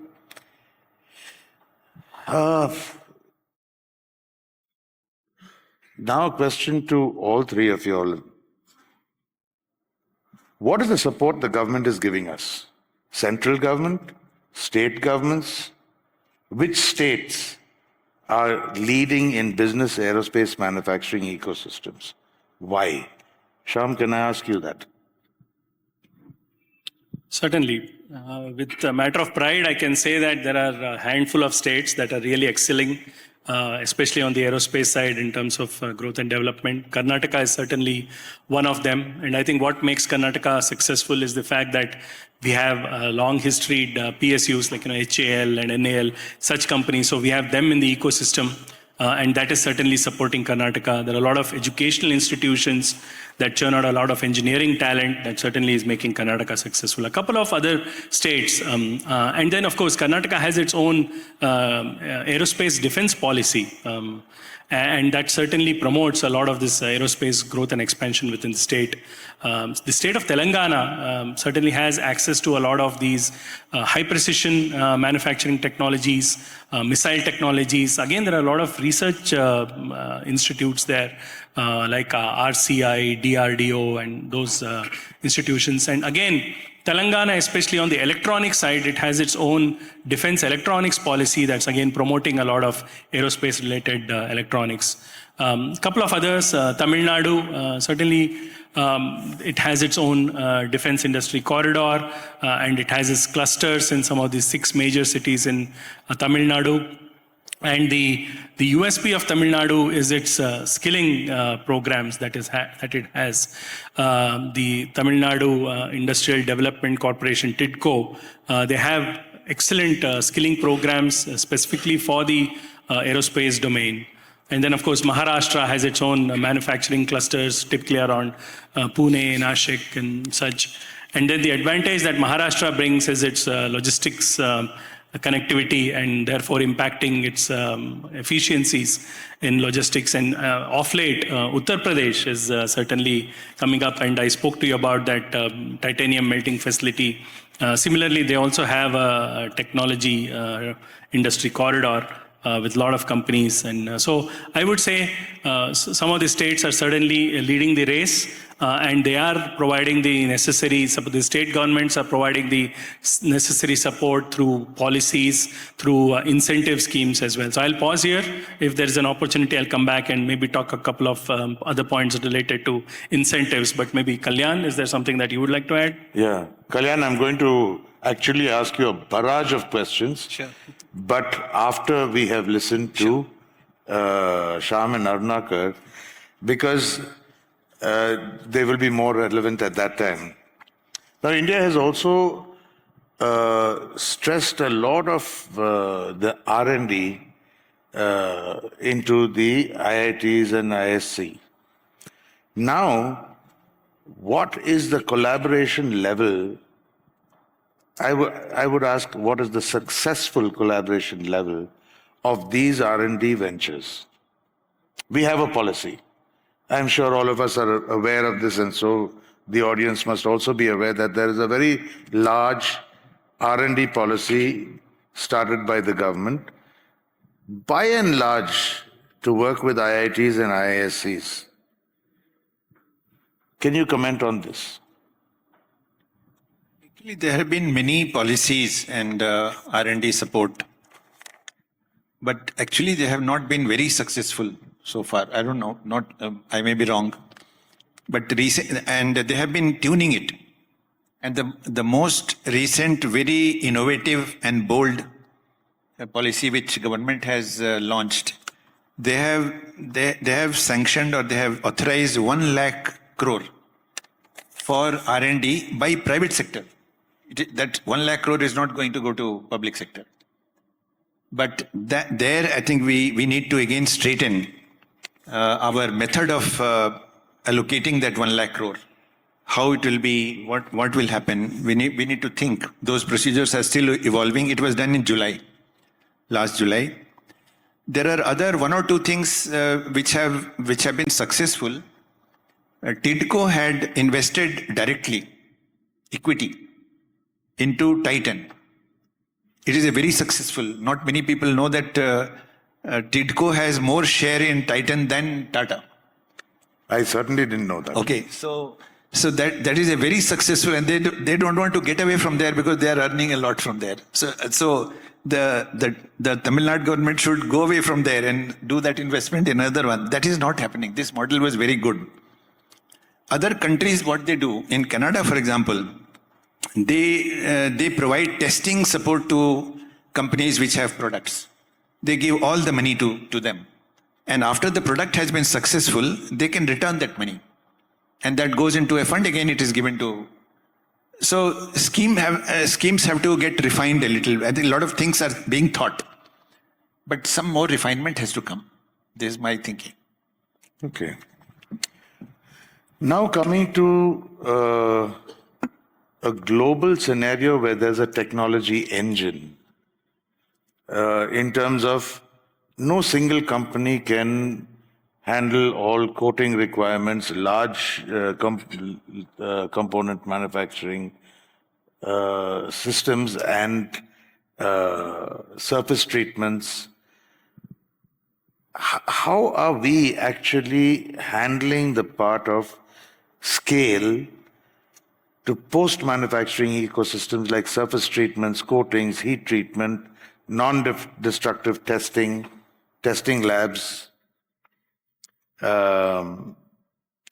Now a question to all three of you all. What is the support the government is giving us? Central government? State governments? Which states are leading in business aerospace manufacturing ecosystems? Why? Shyam, can I ask you that?
Certainly. With a matter of pride, I can say that there are a handful of states that are really excelling, especially on the aerospace side in terms of growth and development. Karnataka is certainly one of them. And I think what makes Karnataka successful is the fact that we have long historied PSUs like HAL and NAL, such companies. So we have them in the ecosystem. And that is certainly supporting Karnataka. There are a lot of educational institutions that churn out a lot of engineering talent that certainly is making Karnataka successful. A couple of other states. And then, of course, Karnataka has its own aerospace defense policy. And that certainly promotes a lot of this aerospace growth and expansion within the state. The state of Telangana certainly has access to a lot of these high-precision manufacturing technologies, missile technologies. Again, there are a lot of research institutes there, like RCI, DRDO, and those institutions. And again, Telangana, especially on the electronic side, it has its own defense electronics policy that's again promoting a lot of aerospace-related electronics. Couple of others, Tamil Nadu, certainly it has its own defense industry corridor, and it has its clusters in some of the 6 major cities in Tamil Nadu. And the USP of Tamil Nadu is its skilling programs that it has. The Tamil Nadu Industrial Development Corporation, TIDCO, they have excellent skilling programs specifically for the aerospace domain. And then, of course, Maharashtra has its own manufacturing clusters, typically around Pune, Nashik, and such. And then the advantage that Maharashtra brings is its logistics connectivity, and therefore impacting its efficiencies in logistics. And of late, Uttar Pradesh is certainly coming up, and I spoke to you about that titanium melting facility Similarly, they also have a technology industry corridor with a lot of companies. And so I would say some of the states are certainly leading the race and they are providing the necessary support. The state governments are providing the necessary support through policies, through incentive schemes as well. So I'll pause here. If there's an opportunity, I'll come back and maybe talk a couple of other points related to incentives. But maybe Kalyan, is there something that you would like to add?
Yeah. Kalyan, I'm going to actually ask you a barrage of questions.
Sure.
But after we have listened to Shyam and Arunakar, because they will be more relevant at that time. Now, India has also stressed a lot of the R&D into the IITs and ISC. Now, what is the collaboration level? I would ask, what is the successful collaboration level of these R&D ventures? We have a policy. I'm sure all of us are aware of this, and so the audience must also be aware that there is a very large R&D policy started by the government, by and large, to work with IITs and IISCs. Can you comment on this?
Actually, there have been many policies and R&D support, but actually they have not been very successful so far. I don't know, I may be wrong, but and they have been tuning it. And the most recent, very innovative and bold policy which government has launched, they have sanctioned or they have authorized 1 lakh crore for R&D by private sector. That 1 lakh crore is not going to go to public sector. But there, I think we need to again straighten our method of allocating that 1 lakh crore. How it will be, what will happen. We need to think. Those procedures are still evolving. It was done in July, last July. There are other 1 or 2 things which have been successful. TIDCO had invested directly, equity, into Titan. It is a very successful. Not many people know that TIDCO has more share in Titan than Tata.
I certainly didn't know that.
Okay, so that is a very successful, and they don't want to get away from there because they are earning a lot from there. So the Tamil Nadu government should go away from there and do that investment in another one. That is not happening. This model was very good. Other countries, what they do in Canada, for example, they provide testing support to companies which have products. They give all the money to them. And after the product has been successful, they can return that money. And that goes into a fund, again it is given to... So schemes have to get refined a little. I think a lot of things are being thought. But some more refinement has to come. This is my thinking.
Okay. Now coming to a global scenario where there's a technology engine, in terms of no single company can handle all coating requirements, large component manufacturing systems and surface treatments. How are we actually handling the part of scale to post-manufacturing ecosystems like surface treatments, coatings, heat treatment, non-destructive testing labs, and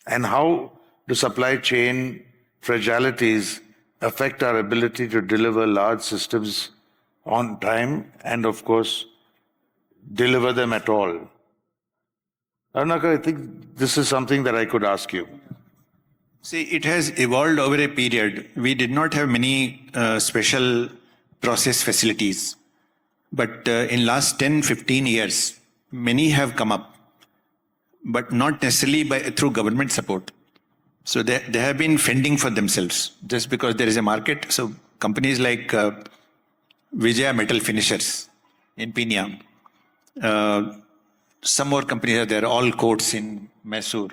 how do supply chain fragilities affect our ability to deliver large systems on time and, of course, deliver them at all? Arunakar, I think this is something that I could ask you.
See, it has evolved over a period. We did not have many special process facilities. But in last 10, 15 years, many have come up, but not necessarily through government support. So they have been fending for themselves just because there is a market. So companies like Vijaya Metal Finishers in Pina, some more companies are there, all coats in Mysore.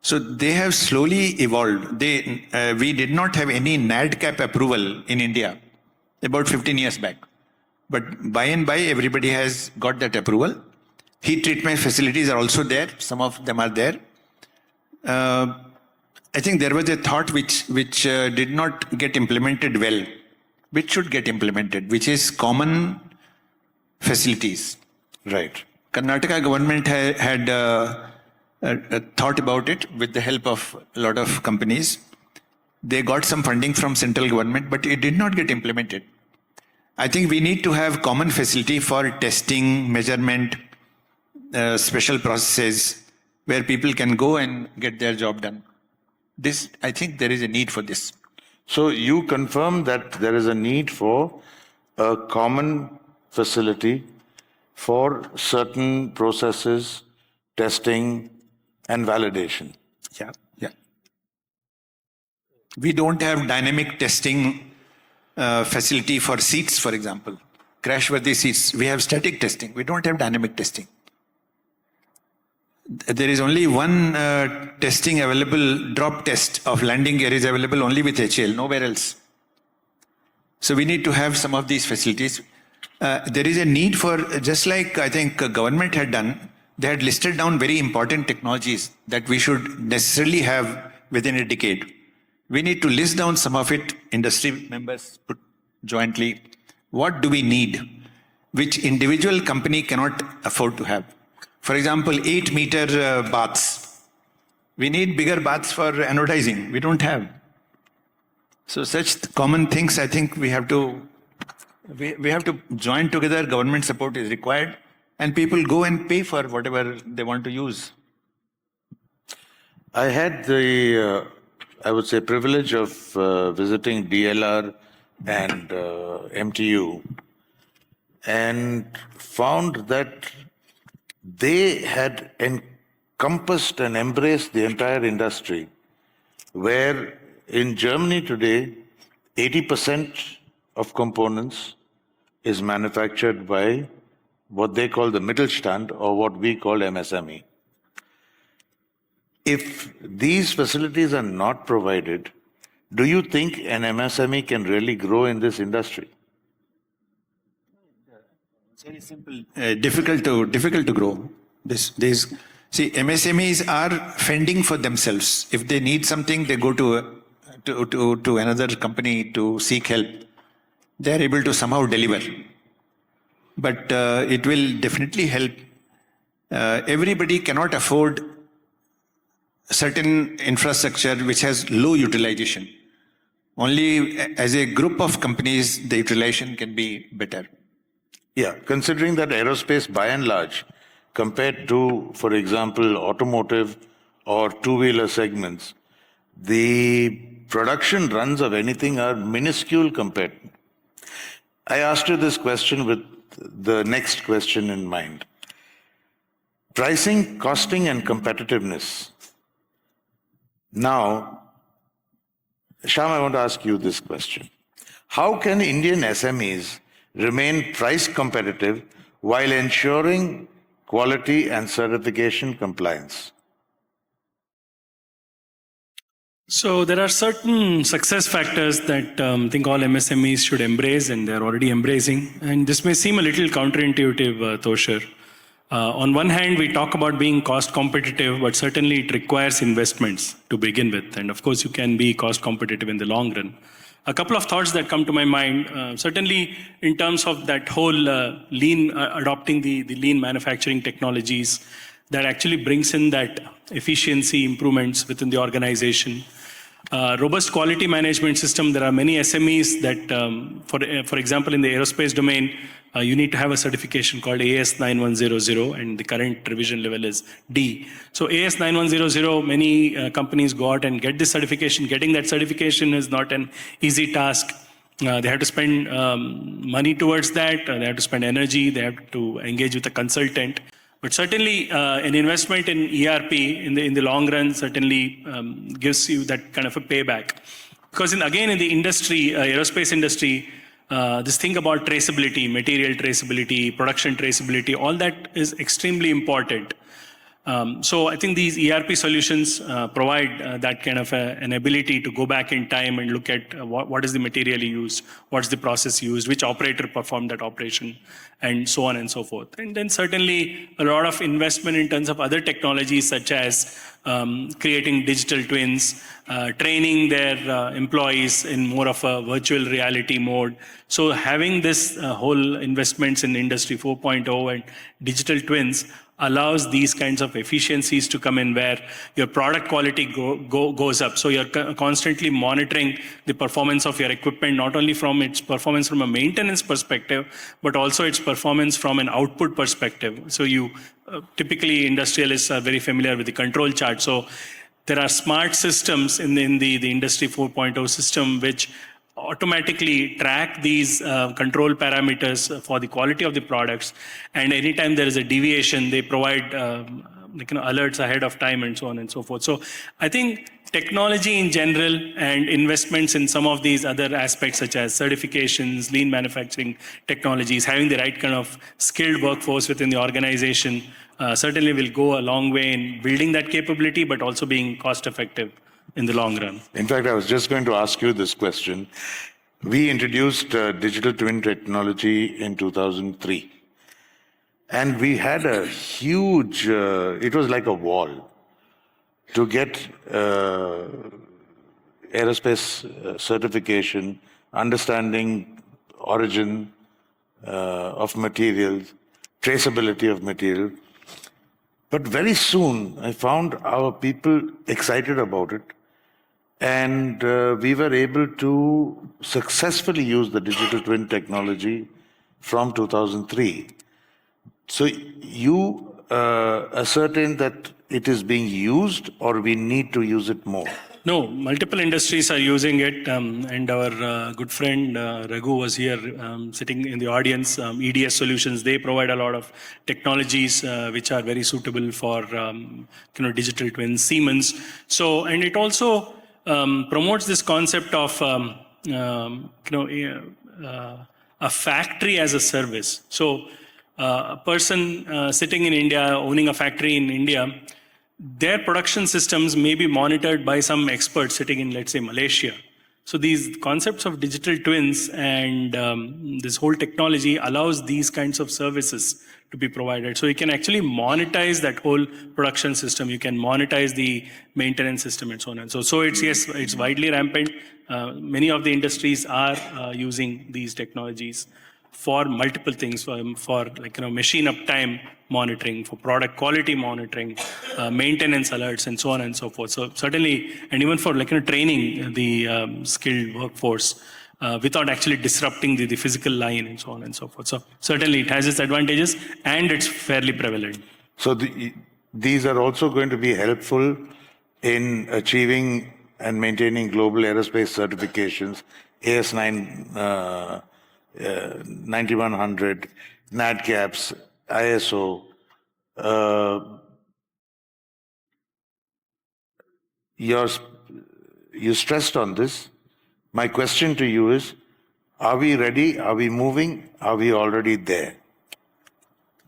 So they have slowly evolved. We did not have any NADCAP approval in India about 15 years back. But by and by, everybody has got that approval. Heat treatment facilities are also there. Some of them are there. I think there was a thought which did not get implemented well, which should get implemented, which is common facilities.
Right.
Karnataka government had thought about it with the help of a lot of companies. They got some funding from central government, but it did not get implemented. I think we need to have common facility for testing, measurement, special processes where people can go and get their job done. This, I think there is a need for this.
So you confirm that there is a need for a common facility for certain processes, testing and validation.
Yeah. We don't have dynamic testing facility for seats, for example. Crash-worthy seats. We have static testing. We don't have dynamic testing. There is only one testing available, drop test of landing gear is available only with HAL, nowhere else. So we need to have some of these facilities. There is a need for, just like I think government had done, they had listed down very important technologies that we should necessarily have within a decade. We need to list down some of it, industry members put jointly. What do we need, which individual company cannot afford to have? For example, 8-meter baths. We need bigger baths for anodizing. We don't have. So such common things, I think we have to join together. Government support is required, and people go and pay for whatever they want to use.
I had the, I would say, privilege of visiting DLR and MTU, and found that they had encompassed and embraced the entire industry, where in Germany today, 80% of components is manufactured by what they call the Mittelstand, or what we call MSME. If these facilities are not provided, do you think an MSME can really grow in this industry?
It's very simple. Difficult to grow. See, MSMEs are fending for themselves. If they need something, they go to another company to seek help. They are able to somehow deliver. But it will definitely help. Everybody cannot afford certain infrastructure which has low utilization. Only as a group of companies, the utilization can be better.
Yeah, considering that aerospace by and large, compared to, for example, automotive or two-wheeler segments, the production runs of anything are minuscule compared. I asked you this question with the next question in mind. Pricing, costing, and competitiveness. Now, Shyam, I want to ask you this question. How can Indian SMEs remain price competitive while ensuring quality and certification compliance?
So there are certain success factors that I think all MSMEs should embrace, and they're already embracing. And this may seem a little counterintuitive, Tosher. On one hand, we talk about being cost competitive, but certainly it requires investments to begin with. And of course, you can be cost competitive in the long run. A couple of thoughts that come to my mind, certainly in terms of that whole lean, adopting the lean manufacturing technologies, that actually brings in that efficiency improvements within the organization. Robust quality management system. There are many SMEs that, for example, in the aerospace domain, you need to have a certification called AS9100, and the current revision level is D. So AS9100, many companies go out and get this certification. Getting that certification is not an easy task. They have to spend money towards that. They have to spend energy. They have to engage with a consultant. But certainly, an investment in ERP in the long run certainly gives you that kind of a payback. Because in the industry, aerospace industry, this thing about traceability, material traceability, production traceability, all that is extremely important. So I think these ERP solutions provide that kind of an ability to go back in time and look at what is the material used, what's the process used, which operator performed that operation, and so on and so forth. And then certainly a lot of investment in terms of other technologies such as creating digital twins, training their employees in more of a virtual reality mode. So having this whole investments in Industry 4.0 and digital twins allows these kinds of efficiencies to come in where your product quality goes up. So you're constantly monitoring the performance of your equipment, not only from its performance from a maintenance perspective, but also its performance from an output perspective. So you typically industrialists are very familiar with the control chart. So there are smart systems in the Industry 4.0 system which automatically track these control parameters for the quality of the products, and anytime there is a deviation, they provide alerts ahead of time and so on and so forth. So I think technology in general and investments in some of these other aspects such as certifications, lean manufacturing technologies, having the right kind of skilled workforce within the organization certainly will go a long way in building that capability, but also being cost effective in the long run.
In fact, I was just going to ask you this question. We introduced digital twin technology in 2003. And we had a huge, it was like a wall to get aerospace certification, understanding origin of materials, traceability of material. But very soon, I found our people excited about it. And we were able to successfully use the digital twin technology from 2003. So you ascertain that it is being used, or we need to use it more?
No, multiple industries are using it, and our good friend Raghu was here sitting in the audience. EDS Solutions, they provide a lot of technologies which are very suitable for digital twins. Siemens. So, and it also promotes this concept of a factory as a service. So a person sitting in India, owning a factory in India, their production systems may be monitored by some expert sitting in, let's say, Malaysia. So these concepts of digital twins and this whole technology allows these kinds of services to be provided. So you can actually monetize that whole production system. You can monetize the maintenance system and so on and so. So it's, yes, it's widely rampant. Many of the industries are using these technologies for multiple things, for machine uptime monitoring, for product quality monitoring, maintenance alerts, and so on and so forth. So certainly, and even for training the skilled workforce without actually disrupting the physical line and so on and so forth. So certainly it has its advantages and it's fairly prevalent.
So these are also going to be helpful in achieving and maintaining global aerospace certifications, AS9, 9100, NADCAPs, ISO. You stressed on this. My question to you is, are we ready? Are we moving? Are we already there?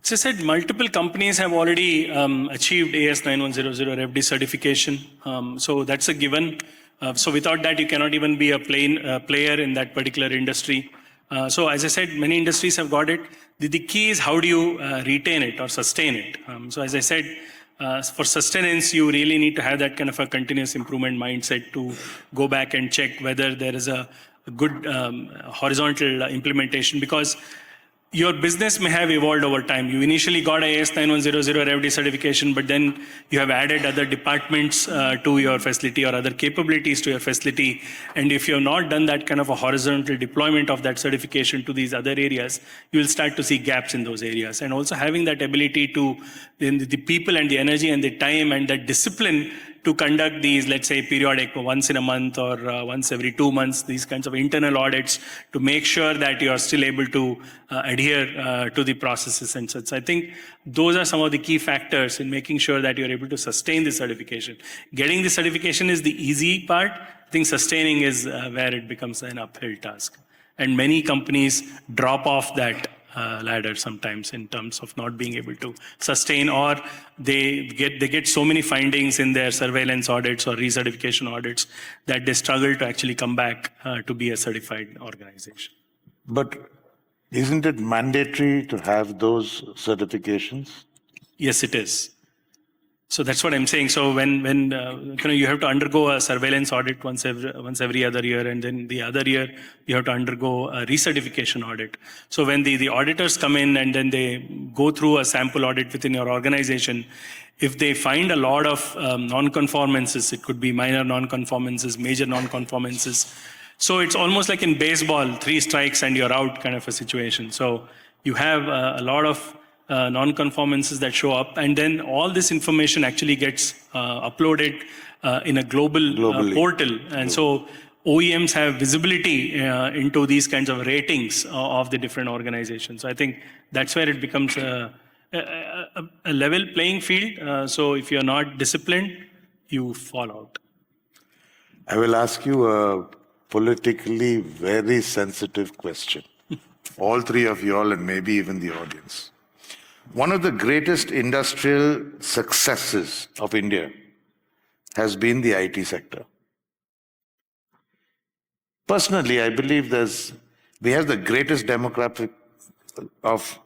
As I said, multiple companies have already achieved AS9100 FD certification. So that's a given. So without that, you cannot even be a player in that particular industry. So as I said, many industries have got it. The key is how do you retain it or sustain it? So as I said, for sustenance, you really need to have that kind of a continuous improvement mindset to go back and check whether there is a good horizontal implementation, because your business may have evolved over time. You initially got a AS9100 FD certification, but then you have added other departments to your facility or other capabilities to your facility. And if you have not done that kind of a horizontal deployment of that certification to these other areas, you will start to see gaps in those areas. And also having that ability to, the people and the energy and the time and that discipline to conduct these, let's say, periodic, once in a month or once every 2 months, these kinds of internal audits to make sure that you are still able to adhere to the processes and such. I think those are some of the key factors in making sure that you're able to sustain the certification. Getting the certification is the easy part. I think sustaining is where it becomes an uphill task. And many companies drop off that ladder sometimes in terms of not being able to sustain, or they get so many findings in their surveillance audits or recertification audits that they struggle to actually come back to be a certified organization.
But isn't it mandatory to have those certifications?
Yes, it is. So that's what I'm saying. So when you have to undergo a surveillance audit once every other year, and then the other year you have to undergo a recertification audit. So when the auditors come in and then they go through a sample audit within your organization, if they find a lot of non-conformances, it could be minor non-conformances, major non-conformances. So it's almost like in baseball, 3 strikes and you're out kind of a situation. So you have a lot of non-conformances that show up, and then all this information actually gets uploaded in a global portal. And so OEMs have visibility into these kinds of ratings of the different organizations. So I think that's where it becomes a level playing field. So if you're not disciplined, you fall out.
I will ask you a politically very sensitive question. All 3 of you all, and maybe even the audience. One of the greatest industrial successes of India has been the IT sector. Personally, I believe we have the greatest demographic of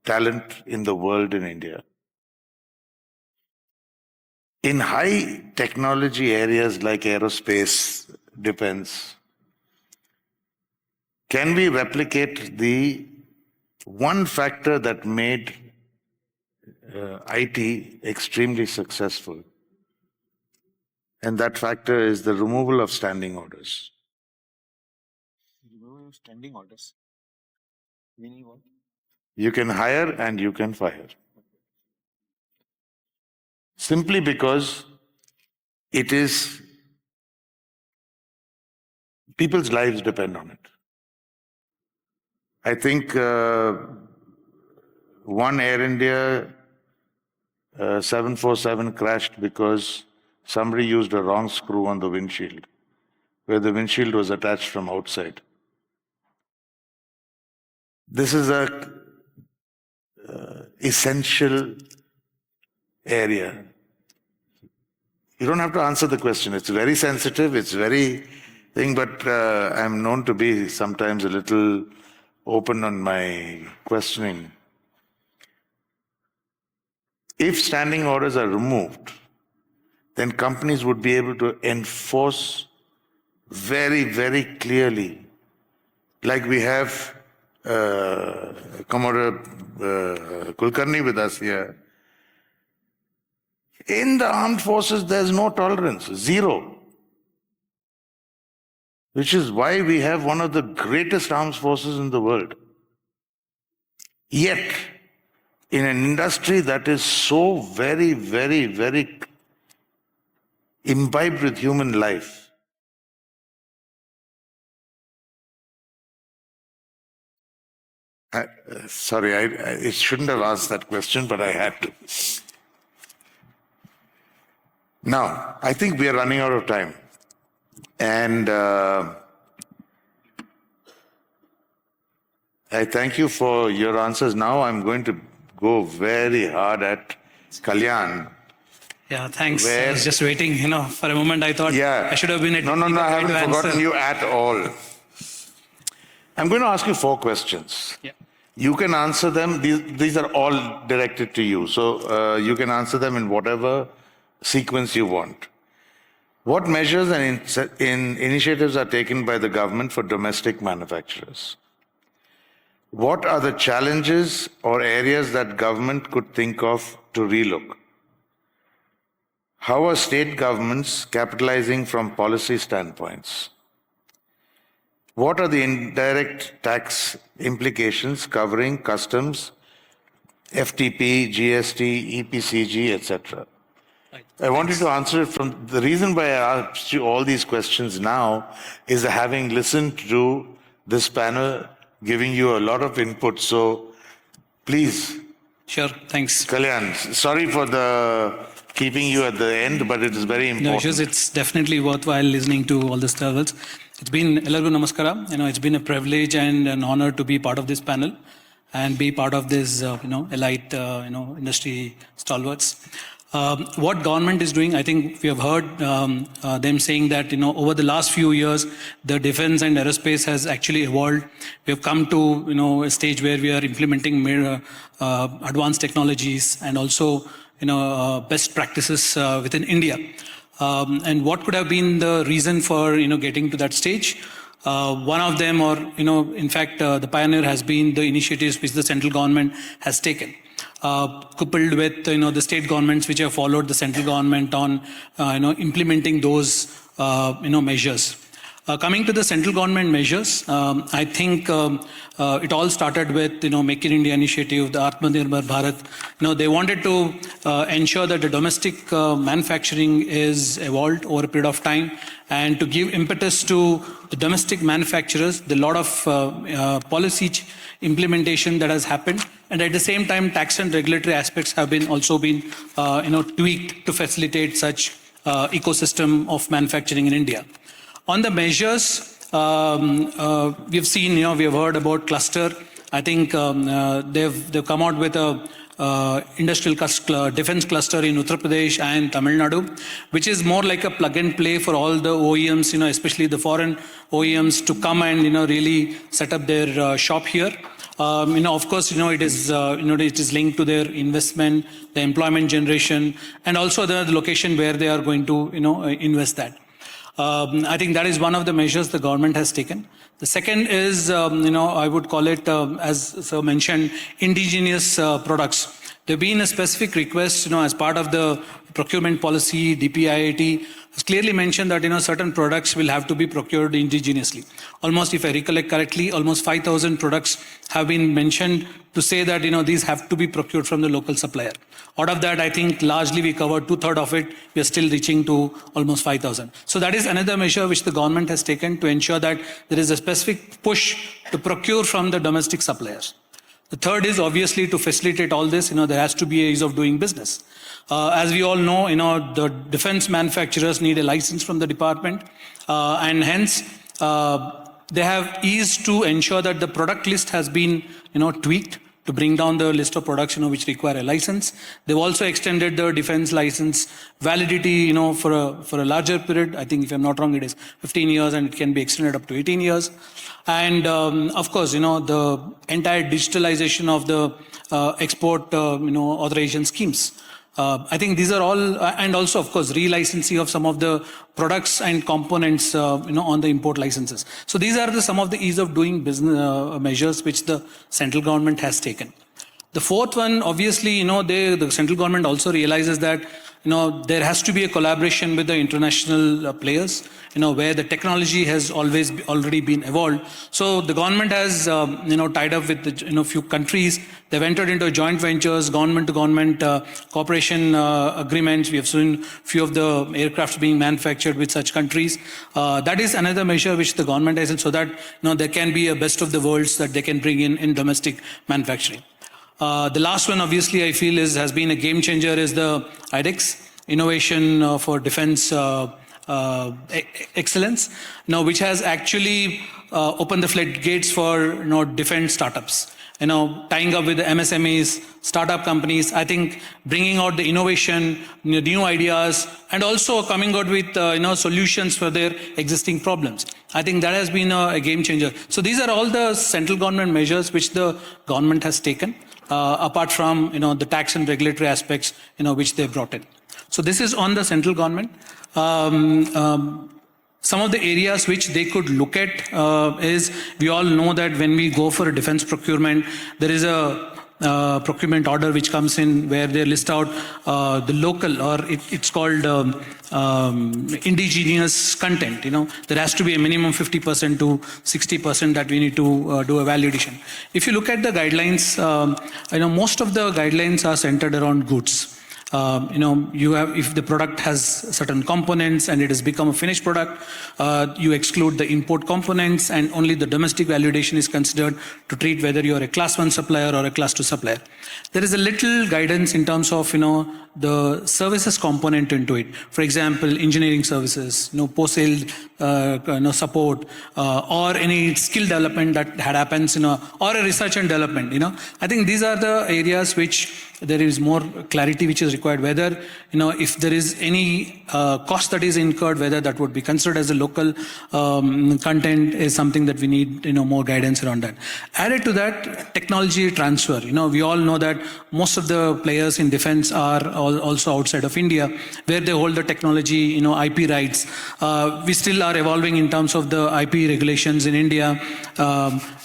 talent in the world in India. In high technology areas like aerospace, defense, can we replicate the one factor that made IT extremely successful? And that factor is the removal of standing orders.
Removal of standing orders? Meaning what?
You can hire and you can fire. Simply because it is, people's lives depend on it. I think one Air India 747 crashed because somebody used a wrong screw on the windshield, where the windshield was attached from outside. This is a essential area. You don't have to answer the question. It's very sensitive, it's very thing, but I'm known to be sometimes a little open on my questioning. If standing orders are removed, then companies would be able to enforce very, very clearly, like we have Commodore Kulkarni with us here. In the armed forces, there's no tolerance, 0. Which is why we have one of the greatest armed forces in the world. Yet, in an industry that is so very, very, very imbibed with human life, sorry, I shouldn't have asked that question, but I had to. Now, I think we are running out of time. And I thank you for your answers. Now I'm going to go very hard at Kalyan.
Yeah, thanks. I was just waiting, for a moment I thought I should have been at...
No, I haven't forgotten you at all. I'm going to ask you 4 questions.
Yeah.
You can answer them. These are all directed to you. So you can answer them in whatever sequence you want. What measures and initiatives are taken by the government for domestic manufacturers? What are the challenges or areas that government could think of to relook? How are state governments capitalizing from policy standpoints? What are the indirect tax implications covering customs, FTP, GST, EPCG, etc.? I want you to answer it from the reason why I asked you all these questions now is having listened to this panel giving you a lot of input. So please.
Sure, thanks.
Kalyan, sorry for the keeping you at the end, but it is very important.
No issues. It's definitely worthwhile listening to all the travels. It's been Elargu Namaskara. It's been a privilege and an honor to be part of this panel. and be part of this, elite, industry stalwarts. What government is doing, I think we have heard them saying that, over the last few years, the defense and aerospace has actually evolved. We have come to, a stage where we are implementing advanced technologies and also, best practices within India. And what could have been the reason for, getting to that stage? One of them, or, in fact, the pioneer has been the initiatives which the central government has taken. Coupled with the state governments which have followed the central government on implementing those measures. Coming to the central government measures, I think it all started with Make in India initiative, the Atmanirbhar Bharat. They wanted to ensure that the domestic manufacturing is evolved over a period of time, and to give impetus to the domestic manufacturers. The lot of policy implementation that has happened, and at the same time, tax and regulatory aspects have also been tweaked to facilitate such ecosystem of manufacturing in India. On the measures, we've seen, we have heard about cluster. I think they've come out with a industrial defense cluster in Uttar Pradesh and Tamil Nadu, which is more like a plug and play for all the OEMs, especially the foreign OEMs, to come and really set up their shop here. Of course, it is linked to their investment, the employment generation, and also the location where they are going to invest that. I think that is one of the measures the government has taken. The second is, I would call it, as Sir mentioned, indigenous products. There have been a specific request, as part of the procurement policy, DPIIT has clearly mentioned that, certain products will have to be procured indigenously. Almost, if I recollect correctly, almost 5,000 products have been mentioned to say that, these have to be procured from the local supplier. Out of that, I think largely we covered 2/3 of it. We are still reaching to almost 5,000. So that is another measure which the government has taken to ensure that there is a specific push to procure from the domestic suppliers. The third is obviously to facilitate all this, there has to be a ease of doing business. As we all know, the defense manufacturers need a license from the department, and hence they have ease to ensure that the product list has been, tweaked to bring down the list of products, which require a license. They've also extended the defense license validity, for a larger period. I think, if I'm not wrong, it is 15 years, and it can be extended up to 18 years. And of course, the entire digitalization of the export, authorization schemes. I think these are all, and also, of course, relicensing of some of the products and components, on the import licenses. So these are some of the ease of doing business measures which the central government has taken. The fourth one, obviously, the central government also realizes that, there has to be a collaboration with the international players, where the technology has already been evolved. So the government has, tied up with the, few countries. They've entered into joint ventures, government-to-government cooperation agreements. We have seen few of the aircraft being manufactured with such countries. That is another measure which the government has, so that, there can be a best of the worlds that they can bring in domestic manufacturing. The last one, obviously, I feel has been a game changer is the IDEX, Innovation for Defense Excellence, which has actually opened the floodgates for defense startups. Tying up with the MSMEs, startup companies, I think bringing out the innovation, new ideas, and also coming out with solutions for their existing problems. I think that has been a game changer. So these are all the central government measures which the government has taken, apart from the tax and regulatory aspects which they brought in. So this is on the central government. Some of the areas which they could look at is, we all know that when we go for a defense procurement, there is a procurement order which comes in where they list out the local, or it's called indigenous content. There has to be a minimum 50% to 60% that we need to do a validation. If you look at the guidelines, most of the guidelines are centered around goods. If the product has certain components and it has become a finished product, you exclude the import components and only the domestic validation is considered to treat whether you're a class 1 supplier or a class 2 supplier. There is a little guidance in terms of, the services component into it. For example, engineering services, post-sale support, or any skill development that happens, or a research and development, I think these are the areas which there is more clarity which is required, whether, if there is any cost that is incurred, whether that would be considered as a local content is something that we need, more guidance around that. Added to that, technology transfer. We all know that most of the players in defense are also outside of India, where they hold the technology, IP rights. We still are evolving in terms of the IP regulations in India.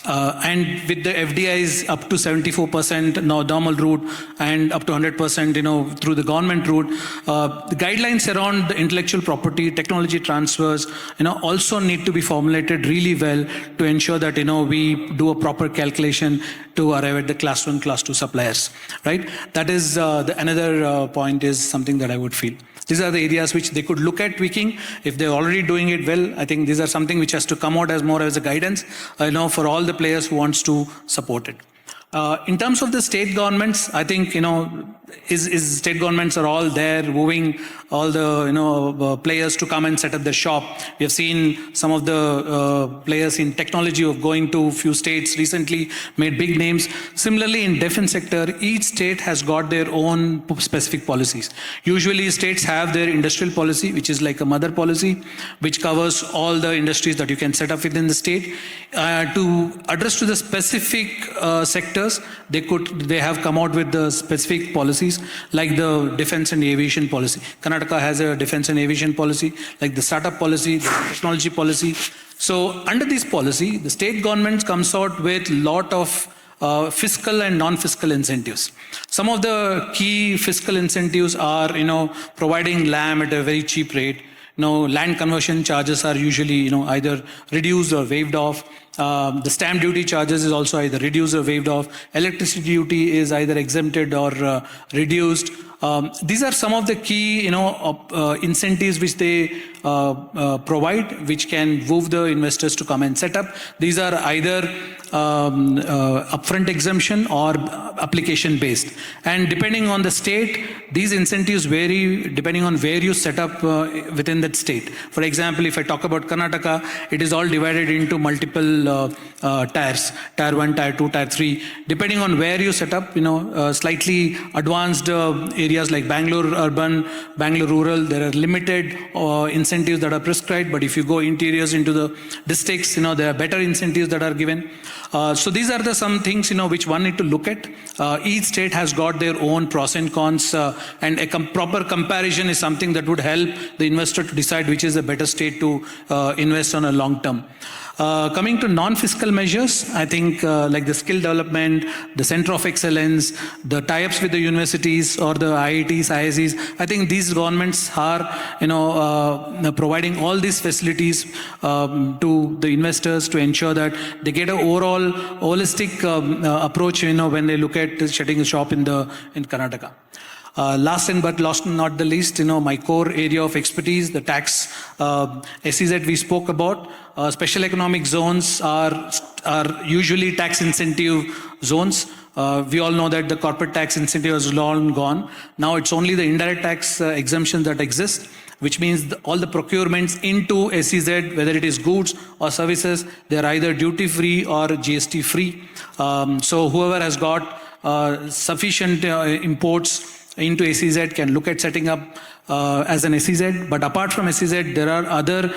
And with the FDIs up to 74% now normal route and up to 100%, through the government route, the guidelines around the intellectual property, technology transfers, also need to be formulated really well to ensure that, we do a proper calculation to arrive at the class 1, class 2 suppliers, right? That is another point is something that I would feel. These are the areas which they could look at tweaking. If they're already doing it well, I think these are something which has to come out as more as a guidance, for all the players who wants to support it. In terms of the state governments, I think, state governments are all there, moving all the, players to come and set up the shop. We have seen some of the players in technology of going to few states recently, made big names. Similarly, in defense sector, each state has got their own specific policies. Usually, states have their industrial policy, which is like a mother policy, which covers all the industries that you can set up within the state. To address to the specific sectors, they have come out with the specific policies, like the defense and aviation policy. Karnataka has a defense and aviation policy, like the startup policy, the technology policy. So under this policy, the state government comes out with a lot of fiscal and non-fiscal incentives. Some of the key fiscal incentives are, providing land at a very cheap rate. Land conversion charges are usually, either reduced or waived off. The stamp duty charges is also either reduced or waived off. Electricity duty is either exempted or reduced. These are some of the key, incentives which they provide, which can move the investors to come and set up. These are either upfront exemption or application based. And depending on the state, these incentives vary depending on where you set up within that state. For example, if I talk about Karnataka, it is all divided into multiple tiers, tier 1, tier 2, tier 3. Depending on where you set up, slightly advanced areas like Bangalore urban, Bangalore rural, there are limited incentives that are prescribed. But if you go interiors into the districts, there are better incentives that are given. So these are some things, which one need to look at. Each state has got their own pros and cons, and a proper comparison is something that would help the investor to decide which is the better state to invest on a long term. Coming to non-fiscal measures, I think like the skill development, the center of excellence, the tie-ups with the universities or the IITs, ISCs, I think these governments are, providing all these facilities to the investors to ensure that they get an overall holistic approach, when they look at shutting a shop in Karnataka. Last but not the least, my core area of expertise, the tax SEZ we spoke about. Special economic zones are usually tax incentive zones. We all know that the corporate tax incentive has long gone. Now it's only the indirect tax exemptions that exist, which means all the procurements into SEZ, whether it is goods or services, they're either duty-free or GST-free. So whoever has got sufficient imports into SEZ can look at setting up as an SEZ. But apart from SEZ, there are other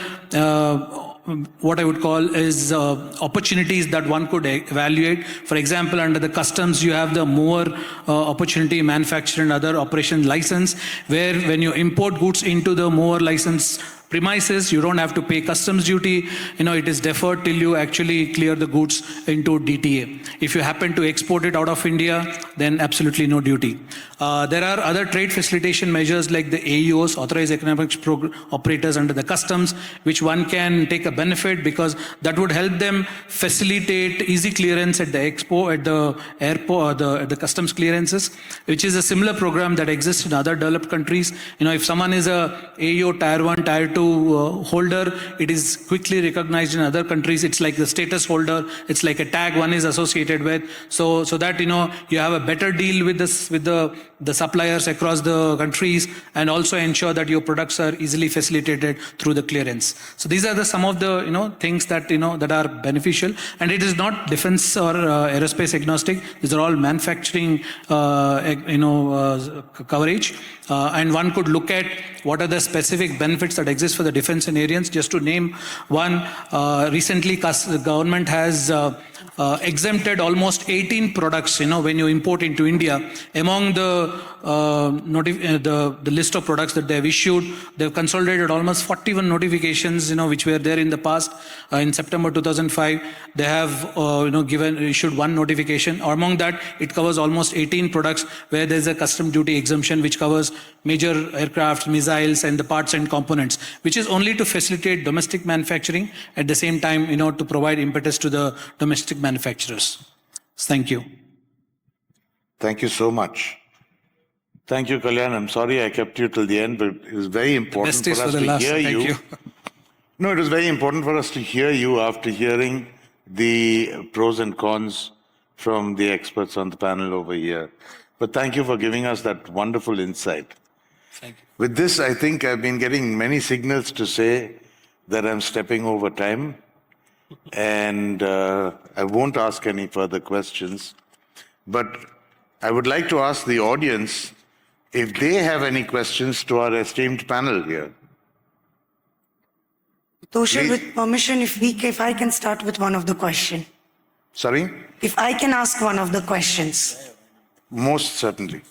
what I would call is opportunities that one could evaluate. For example, under the customs, you have the mover opportunity, manufacture and other operation license, where when you import goods into the mover license premises, you don't have to pay customs duty. It is deferred till you actually clear the goods into DTA. If you happen to export it out of India, then absolutely no duty. There are other trade facilitation measures like the AEOs, Authorized Economic Operators under the customs, which one can take a benefit because that would help them facilitate easy clearance at the at the airport, the customs clearances, which is a similar program that exists in other developed countries. If someone is a AEO Tier 1, Tier 2 holder, it is quickly recognized in other countries. It's like the status holder. It's like a tag one is associated with. So that you have a better deal with this with the suppliers across the countries, and also ensure that your products are easily facilitated through the clearance. So these are some of the things that that are beneficial, and it is not defense or aerospace agnostic. These are all manufacturing coverage, and one could look at what are the specific benefits that exist for the defense-arians. Just to name one, recently the government has exempted almost 18 products, when you import into India. Among the list of products that they have issued, they have consolidated almost 41 notifications, which were there in the past. In September 2005, they have issued one notification. Among that, it covers almost 18 products where there is a custom duty exemption, which covers major aircraft, missiles, and the parts and components, which is only to facilitate domestic manufacturing, at the same time, to provide impetus to the domestic manufacturers. Thank you.
Thank you so much. Thank you, Kalyan. I'm sorry I kept you till the end, but it was very important for us to hear you. No, it was very important for us to hear you after hearing the pros and cons from the experts on the panel over here. But thank you for giving us that wonderful insight.
Thank you.
With this, I think I've been getting many signals to say that I'm stepping over time, and I won't ask any further questions. But I would like to ask the audience if they have any questions to our esteemed panel here.
Tosher, with permission, if I can start with one of the questions.
Sorry?
If I can ask one of the questions.
Most certainly.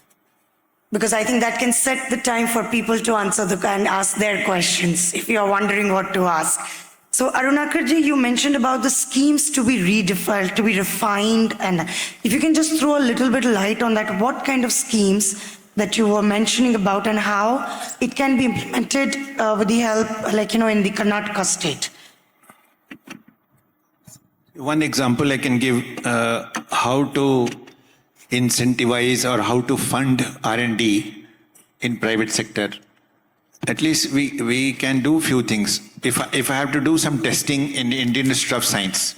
Because I think that can set the time for people to answer and ask their questions, if you are wondering what to ask. So Arunakar ji, you mentioned about the schemes to be redefined, to be refined, and if you can just throw a little bit of light on that, what kind of schemes that you were mentioning about and how it can be implemented with the help, in the Karnataka state.
One example I can give, how to incentivize or how to fund R&D in private sector. At least we can do few things. If I have to do some testing in the Indian Institute of Science,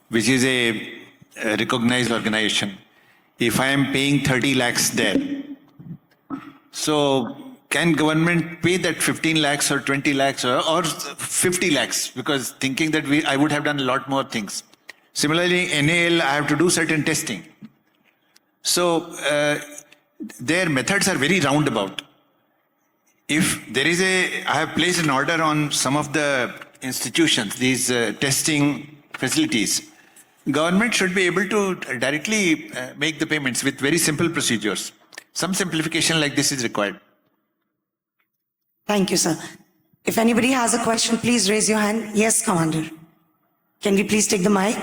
which is a recognized organization, if I am paying 30 lakhs there, so can government pay that 15 lakhs or 20 lakhs or 50 lakhs? Because thinking that I would have done a lot more things. Similarly, NAL, I have to do certain testing. So their methods are very roundabout. If there is I have placed an order on some of the institutions, these testing facilities, government should be able to directly make the payments with very simple procedures. Some simplification like this is required.
Thank you, sir. If anybody has a question, please raise your hand. Yes, Commander. Can we please take the mic?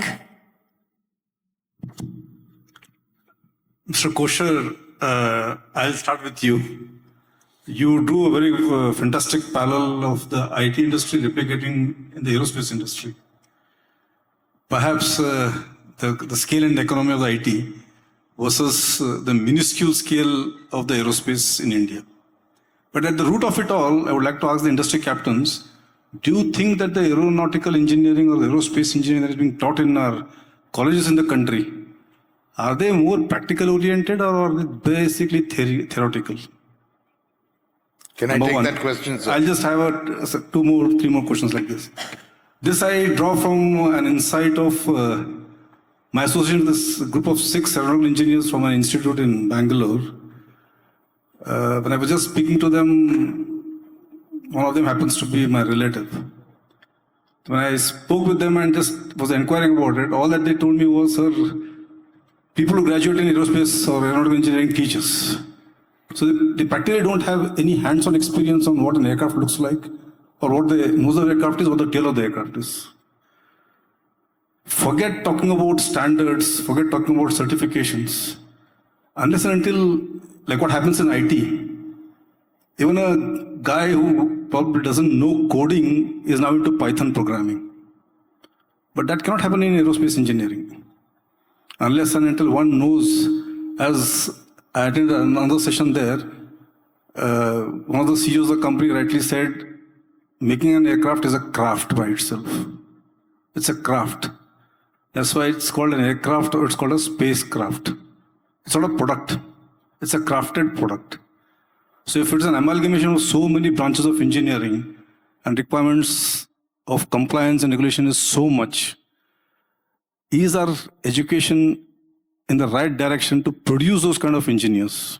Mr. Tosher, I'll start with you. You do a very fantastic parallel of the IT industry replicating in the aerospace industry. Perhaps the scale and economy of the IT versus the minuscule scale of the aerospace in India. But at the root of it all, I would like to ask the industry captains, do you think that the aeronautical engineering or the aerospace engineering that is being taught in our colleges in the country, are they more practical oriented or are they basically theoretical?
Can I take that question, sir?
I'll just have three more questions like this. This I draw from an insight of my association with this group of 6 aeronautical engineers from an institute in Bangalore. When I was just speaking to them, one of them happens to be my relative. When I spoke with them and just was inquiring about it, all that they told me was, sir, people who graduate in aerospace or aeronautical engineering teach us. So they practically don't have any hands-on experience on what an aircraft looks like or what the nose of the aircraft is, what the tail of the aircraft is. Forget talking about standards, forget talking about certifications. Unless and until, like what happens in IT, even a guy who probably doesn't know coding is now into Python programming. But that cannot happen in aerospace engineering. Unless and until one knows, as I attended another session there, one of the CEOs of the company rightly said, making an aircraft is a craft by itself. It's a craft. That's why it's called an aircraft or it's called a spacecraft. It's not a product. It's a crafted product. So if it's an amalgamation of so many branches of engineering and requirements of compliance and regulation is so much, is our education in the right direction to produce those kind of engineers?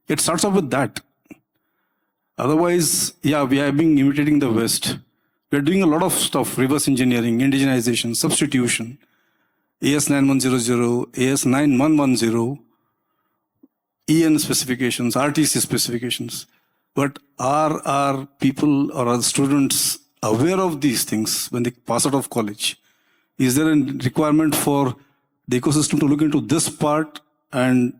It starts off with that. Otherwise, yeah, we have been imitating the West. We're doing a lot of stuff, reverse engineering, indigenization, substitution, AS9100, AS9110, EN specifications, RTC specifications. But are our people or our students aware of these things when they pass out of college? Is there a requirement for the ecosystem to look into this part and,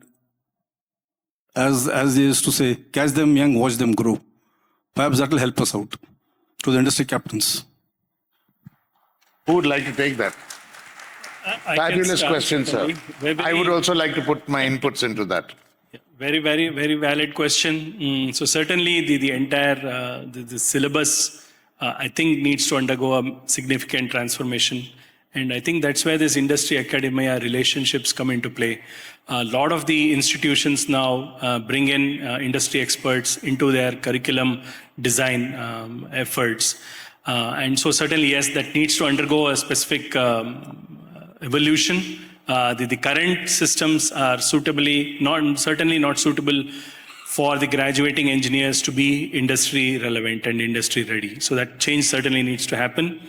as they used to say, catch them young, watch them grow? Perhaps that will help us out. To the industry captains.
Who would like to take that? Fabulous question, sir. I would also like to put my inputs into that.
Very, very, very valid question. So certainly the entire the syllabus, I think, needs to undergo a significant transformation. And I think that's where this industry-academia relationships come into play. A lot of the institutions now bring in industry experts into their curriculum design efforts. And so certainly, yes, that needs to undergo a specific evolution. The current systems are certainly not suitable for the graduating engineers to be industry relevant and industry ready. So that change certainly needs to happen.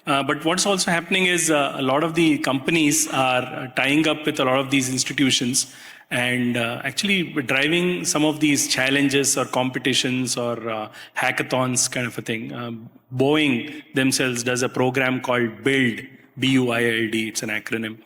But what's also happening is a lot of the companies are tying up with a lot of these institutions and actually driving some of these challenges or competitions or hackathons kind of a thing. Boeing themselves does a program called BUILD, B-U-I-L-D, it's an acronym.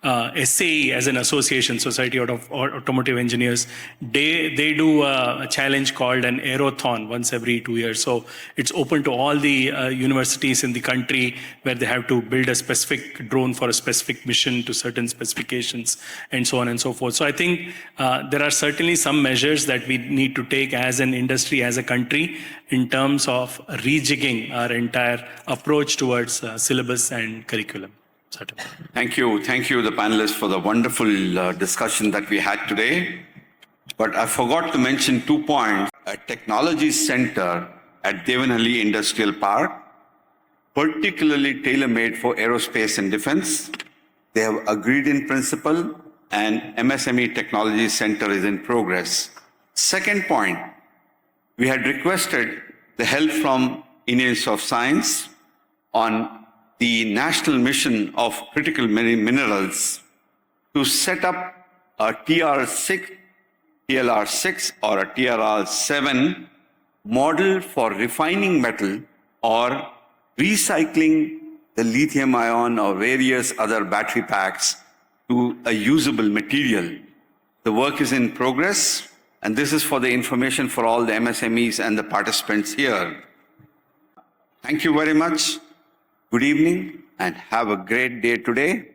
SAE, as an association, Society of Automotive Engineers, they do a challenge called an Aerothon once every 2 years. So it's open to all the universities in the country where they have to build a specific drone for a specific mission to certain specifications and so on and so forth. So I think there are certainly some measures that we need to take as an industry, as a country, in terms of rejigging our entire approach towards syllabus and curriculum. Certainly.
Thank you, the panelists, for the wonderful discussion that we had today. But I forgot to mention 2 points. A technology center at Devanhalli Industrial Park, particularly tailor-made for aerospace and defense. They have agreed in principle, and MSME Technology Center is in progress. Second point, we had requested the help from Indian Institute of Science on the national mission of critical minerals to set up a TLR6 or a TLR7 model for refining metal or recycling the lithium ion or various other battery packs to a usable material. The work is in progress, and this is for the information for all the MSMEs and the participants here. Thank you very much. Good evening and have a great day today.